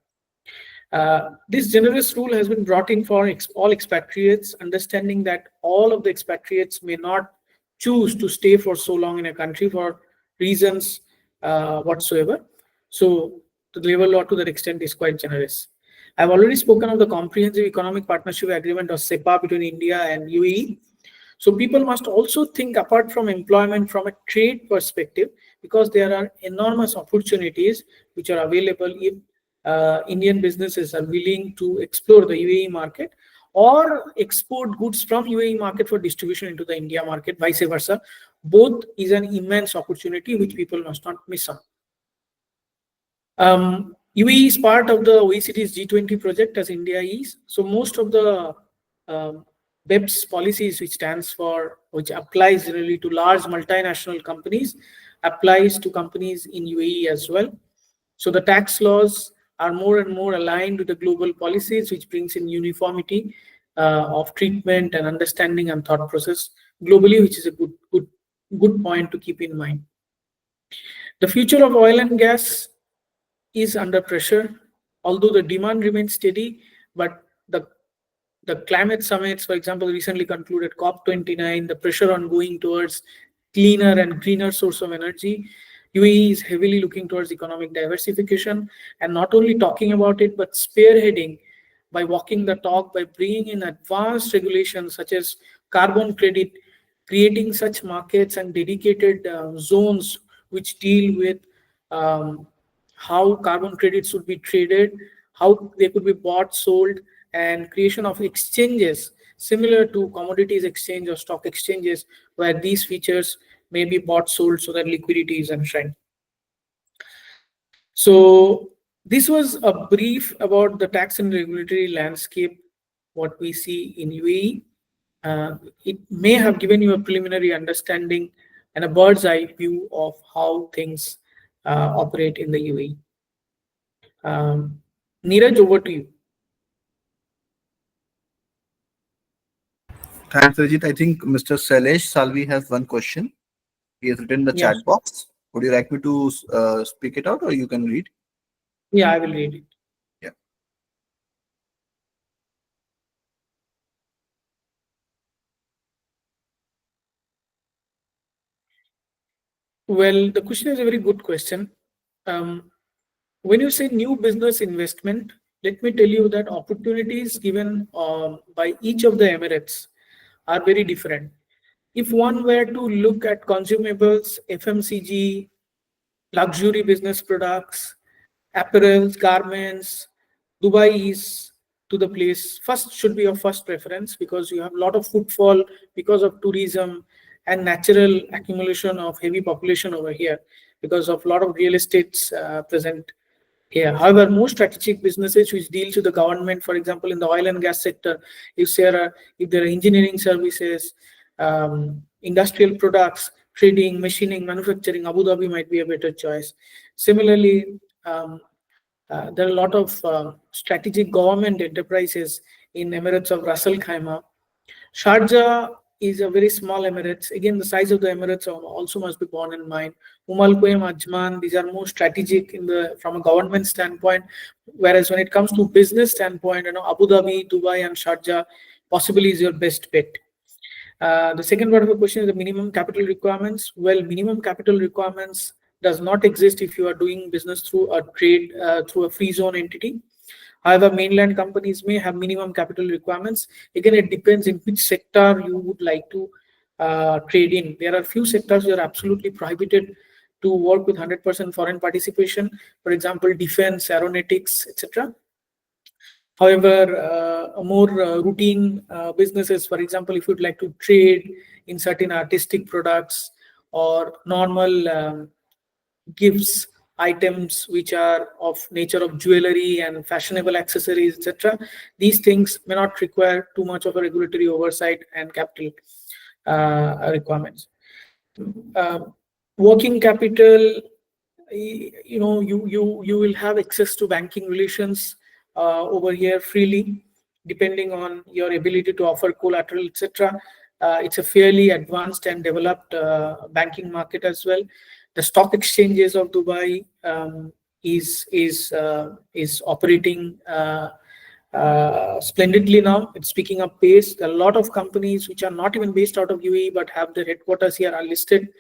This generous rule has been brought in for all expatriates, understanding that all of the expatriates may not choose to stay for so long in a country for reasons whatsoever. So the labor law to that extent is quite generous. I've already spoken of the Comprehensive Economic Partnership Agreement, or CEPA, between India and UAE. So people must also think apart from employment from a trade perspective, because there are enormous opportunities which are available if Indian businesses are willing to explore the UAE market or export goods from UAE market for distribution into the India market, vice versa. Both is an immense opportunity which people must not miss on. UAE is part of the OECD's G20 project, as India is. So most of the BEPS policies, which applies really to large multinational companies, applies to companies in UAE as well. So the tax laws are more and more aligned with the global policies, which brings in uniformity of treatment and understanding and thought process globally, which is a good point to keep in mind. The future of oil and gas is under pressure, although the demand remains steady, but the climate summits, for example, recently concluded COP29, the pressure on going towards cleaner and greener source of energy. UAE is heavily looking towards economic diversification, and not only talking about it, but spearheading by walking the talk, by bringing in advanced regulations such as carbon credit, creating such markets and dedicated zones which deal with um, how carbon credits would be traded, how they could be bought, sold, and creation of exchanges similar to commodities exchange or stock exchanges, where these features may be bought, sold, so that liquidity is enshrined. So this was a brief about the tax and regulatory landscape, what we see in UAE. It may have given you a preliminary understanding and a bird's eye view of how things operate in the UAE. Neeraj, over to you. Thanks, Rajit. I think Mr. Sailesh Salvi has one question. He has written in the Yes. chat box. Would you like me to speak it out, or you can read? Yeah, I will read it. Yeah. Well, the question is a very good question. When you say new business investment, let me tell you that opportunities given by each of the Emirates are very different. If one were to look at consumables, FMCG, luxury business products, apparels, garments, Dubai is to the place first should be your first preference because you have a lot of footfall because of tourism and natural accumulation of heavy population over here because of a lot of real estates present here. However, most strategic businesses which deals with the government, for example, in the oil and gas sector, if there are engineering services, industrial products, trading, machining, manufacturing, Abu Dhabi might be a better choice. Similarly, there are a lot of strategic government enterprises in Emirates of Ras Al Khaimah. Sharjah is a very small Emirates. Again, the size of the Emirates also must be borne in mind. Al Quwain, Ajman, these are more strategic from a government standpoint. Whereas when it comes to business standpoint, Abu Dhabi, Dubai, and Sharjah possibly is your best bet. The second part of the question is the minimum capital requirements. Well, minimum capital requirements does not exist if you are doing business through a trade, through a free zone entity. However, mainland companies may have minimum capital requirements. Again, it depends in which sector you would like to trade in. There are few sectors that are absolutely prohibited to work with 100% foreign participation. For example, defense, aeronautics, etc. However, more routine businesses, for example, if you'd like to trade in certain artistic products or normal gifts, items which are of nature of jewelry and fashionable accessories, etc., these things may not require too much of a regulatory oversight and capital requirements. Uh, Working capital, you will have access to banking relations over here freely depending on your ability to offer collateral, etc. It's a fairly advanced and developed banking market as well. The stock exchanges of Dubai is operating splendidly now. It's picking up pace. A lot of companies which are not even based out of UAE but have their headquarters here are listed.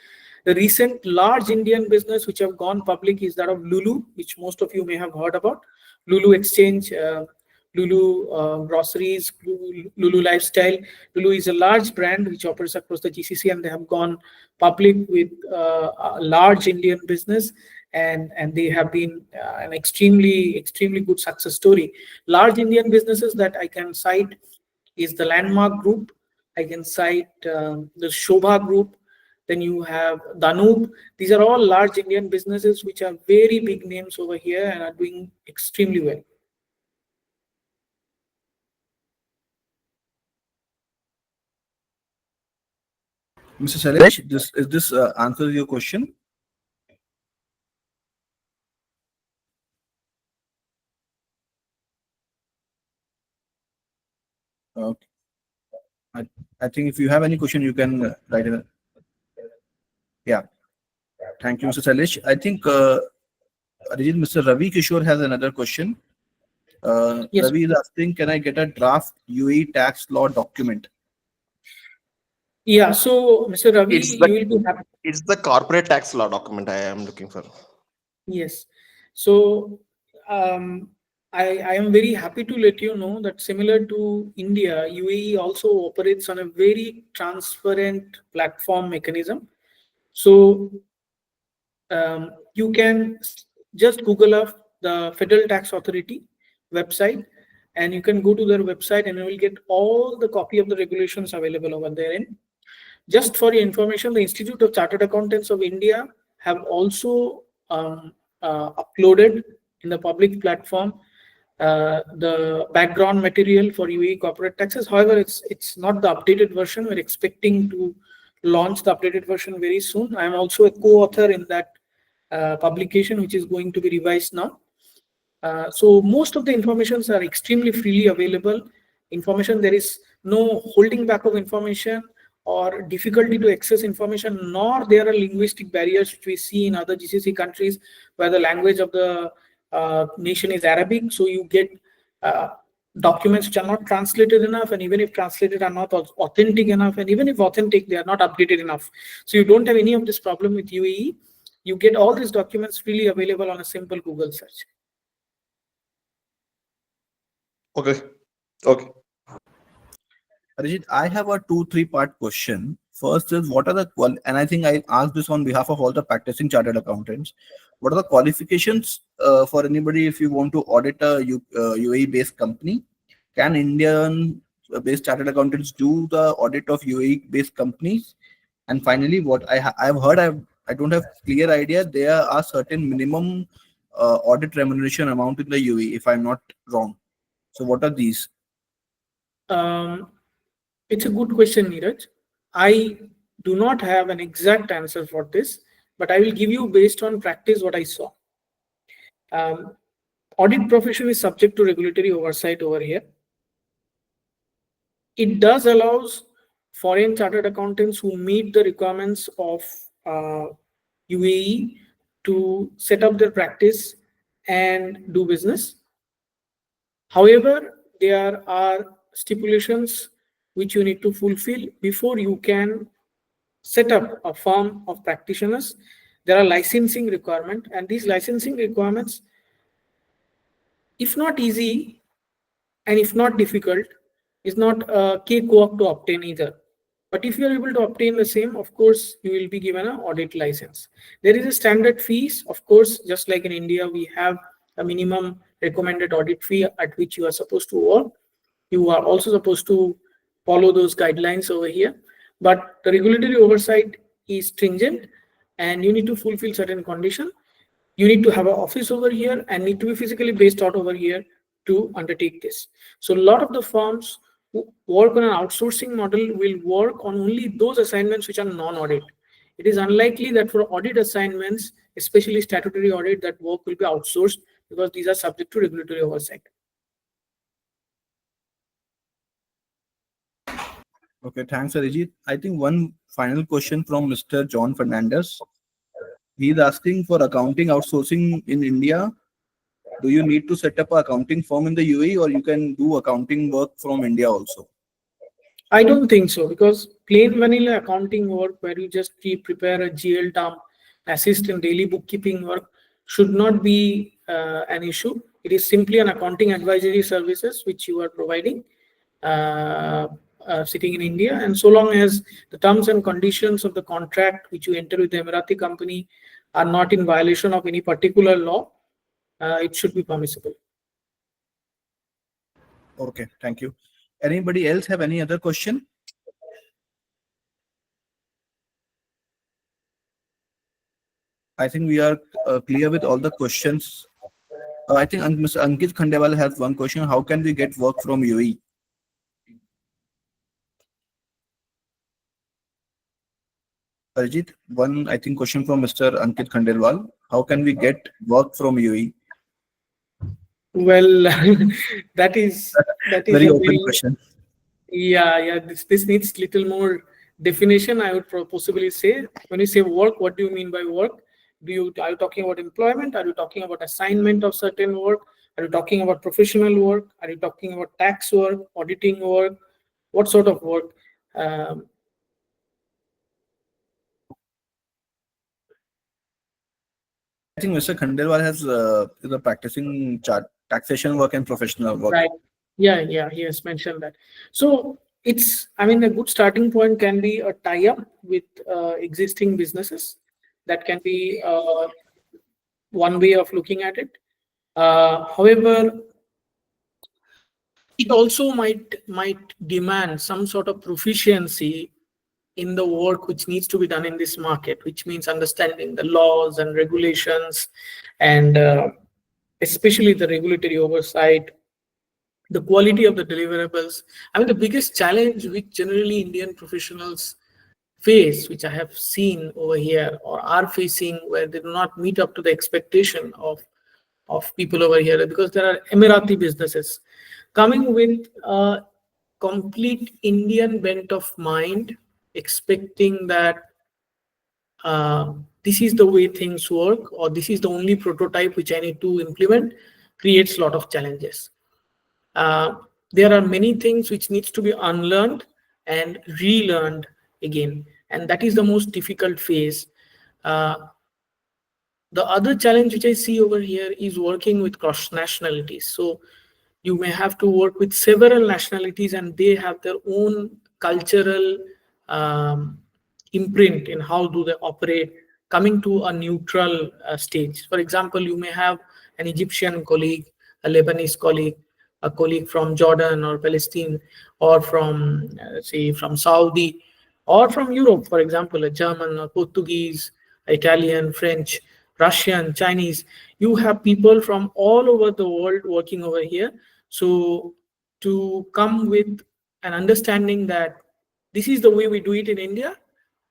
The recent large Indian business which have gone public is that of Lulu, which most of you may have heard about. Lulu Exchange, Lulu Groceries, Lulu Lifestyle. Lulu is a large brand which operates across the GCC, and they have gone public with a large Indian business, and they have been an extremely good success story. Large Indian businesses that I can cite is the Landmark Group. I can cite the Shobha Group. Then you have Danube. These are all large Indian businesses which are very big names over here and are doing extremely well. Mr. Sailesh, this answers your question? Okay. I think if you have any question, you can write it. Yeah. Thank you, Mr. Sailesh. I think Arijit, Mr. Ravi Kishore has another question. Yes. Ravi is asking, can I get a draft UAE tax law document? Yeah, so Mr. Ravi, It's you will be happy. It's the corporate tax law document I am looking for. Yes. So I am very happy to let you know that similar to India, UAE also operates on a very transparent platform mechanism. So you can just Google up the Federal Tax Authority website, and you can go to their website and you will get all the copy of the regulations available over there. Just for your information, the Institute of Chartered Accountants of India have also uploaded in the public platform the background material for UAE corporate taxes. However, it's not the updated version. We're expecting to launch the updated version very soon. I am also a co-author in that publication, which is going to be revised now. So most of the informations are extremely freely available. Information, there is no holding back of information or difficulty to access information, nor there are linguistic barriers which we see in other GCC countries where the language of the nation is Arabic. So you get documents which are not translated enough, and even if translated are not authentic enough, and even if authentic, they are not updated enough. So you don't have any of this problem with UAE. You get all these documents freely available on a simple Google search. Okay. Okay. Arijit, I have a 2-3 part question. First is what are the and I think I asked this on behalf of all the practicing chartered accountants. What are the qualifications for anybody if you want to audit a UAE based company? Can Indian based chartered accountants do the audit of UAE based companies? And finally, what I've heard, I don't have clear idea. There are certain minimum audit remuneration amount in the UAE, if I'm not wrong. So what are these? It's a good question, Neeraj. I do not have an exact answer for this, but I will give you based on practice what I saw. Audit profession is subject to regulatory oversight over here. It does allows foreign chartered accountants who meet the requirements of UAE to set up their practice and do business. However, there are stipulations which you need to fulfill before you can set up a firm of practitioners. There are licensing requirements, and these licensing requirements, if not easy and if not difficult, is not a cakewalk to obtain either. But if you are able to obtain the same, of course, you will be given an audit license. There is a standard fees, of course, just like in India, we have a minimum recommended audit fee at which you are supposed to work. You are also supposed to follow those guidelines over here. But the regulatory oversight is stringent, and you need to fulfill certain conditions. You need to have an office over here and need to be physically based out over here to undertake this. So a lot of the firms who work on an outsourcing model will work on only those assignments which are non-audit. It is unlikely that for audit assignments, especially statutory audit, that work will be outsourced because these are subject to regulatory oversight. Okay, thanks, Arijit. I think one final question from Mr. John Fernandez. He's asking for accounting outsourcing in India. Do you need to set up an accounting firm in the UAE, or you can do accounting work from India also? I don't think so, because plain vanilla accounting work where you just prepare a GL term, assist in daily bookkeeping work should not be an issue. It is simply an accounting advisory services which you are providing sitting in India. And so long as the terms and conditions of the contract which you enter with the Emirati company are not in violation of any particular law, it should be permissible. Okay, thank you. Anybody else have any other question? I think we are clear with all the questions. I think Mr. Ankit Khandewal has one question. How can we get work from UAE? Arijit, one I think question from Mr. Ankit Khandelwal. How can we get work from UAE? Well, that is Very a open question. Yeah. This needs little more definition. I would possibly say, when you say work, what do you mean by work? Are you talking about employment? Are you talking about assignment of certain work? Are you talking about professional work? Are you talking about tax work, auditing work? What sort of work? I think Mr. Khandelwal has is a practicing taxation work and professional work. Right. Yeah, he has mentioned that. So it's, I mean, a good starting point can be a tie-up with existing businesses. That can be one way of looking at it. However, it also might demand some sort of proficiency in the work which needs to be done in this market, which means understanding the laws and regulations, and especially the regulatory oversight, the quality of the deliverables. I mean, the biggest challenge which generally Indian professionals phase which I have seen over here or are facing, where they do not meet up to the expectation of people over here, because there are Emirati businesses coming with a complete Indian bent of mind, expecting that this is the way things work, or this is the only prototype which I need to implement, creates a lot of challenges. There are many things which needs to be unlearned and relearned again, and that is the most difficult phase. The other challenge which I see over here is working with cross nationalities. So you may have to work with several nationalities, and they have their own cultural um, imprint in how do they operate, coming to a neutral stage. For example, you may have an Egyptian colleague, a Lebanese colleague, a colleague from Jordan or Palestine, or from say from Saudi, or from Europe, for example, a German or Portuguese, Italian, French, Russian, Chinese. You have people from all over the world working over here. So to come with an understanding that this is the way we do it in India,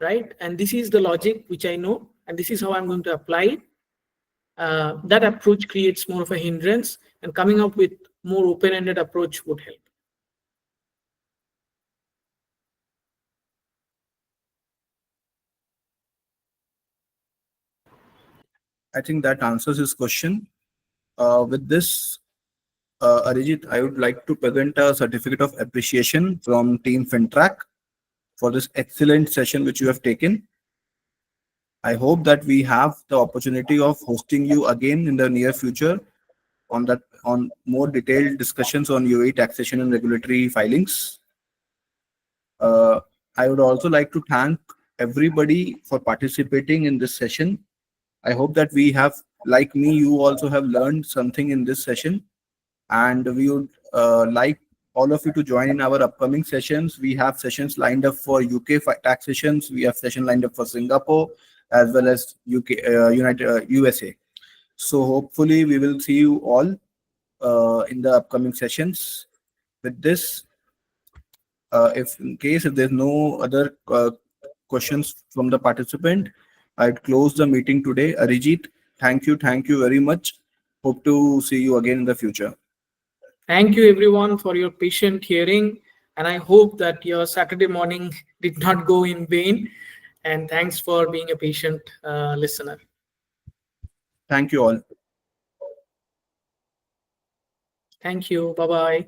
right? And this is the logic which I know, and this is how I'm going to apply it. That approach creates more of a hindrance, and coming up with more open-ended approach would help. I think that answers his question. With this, Arijit, I would like to present a certificate of appreciation from Team FinTrack for this excellent session which you have taken. I hope that we have the opportunity of hosting you again in the near future on more detailed discussions on UAE taxation and regulatory filings. Uh, I would also like to thank everybody for participating in this session. I hope that we have, like me, you also have learned something in this session, and we would like all of you to join in our upcoming sessions. We have sessions lined up for UK taxations. We have session lined up for Singapore as well as UK, USA. So hopefully we will see you all in the upcoming sessions. With this, if there's no other questions from the participant, I'd close the meeting today. Arijit, thank you very much. Hope to see you again in the future. Thank you everyone for your patient hearing, and I hope that your Saturday morning did not go in vain. And thanks for being a patient listener. Thank you all. Thank you. Bye bye.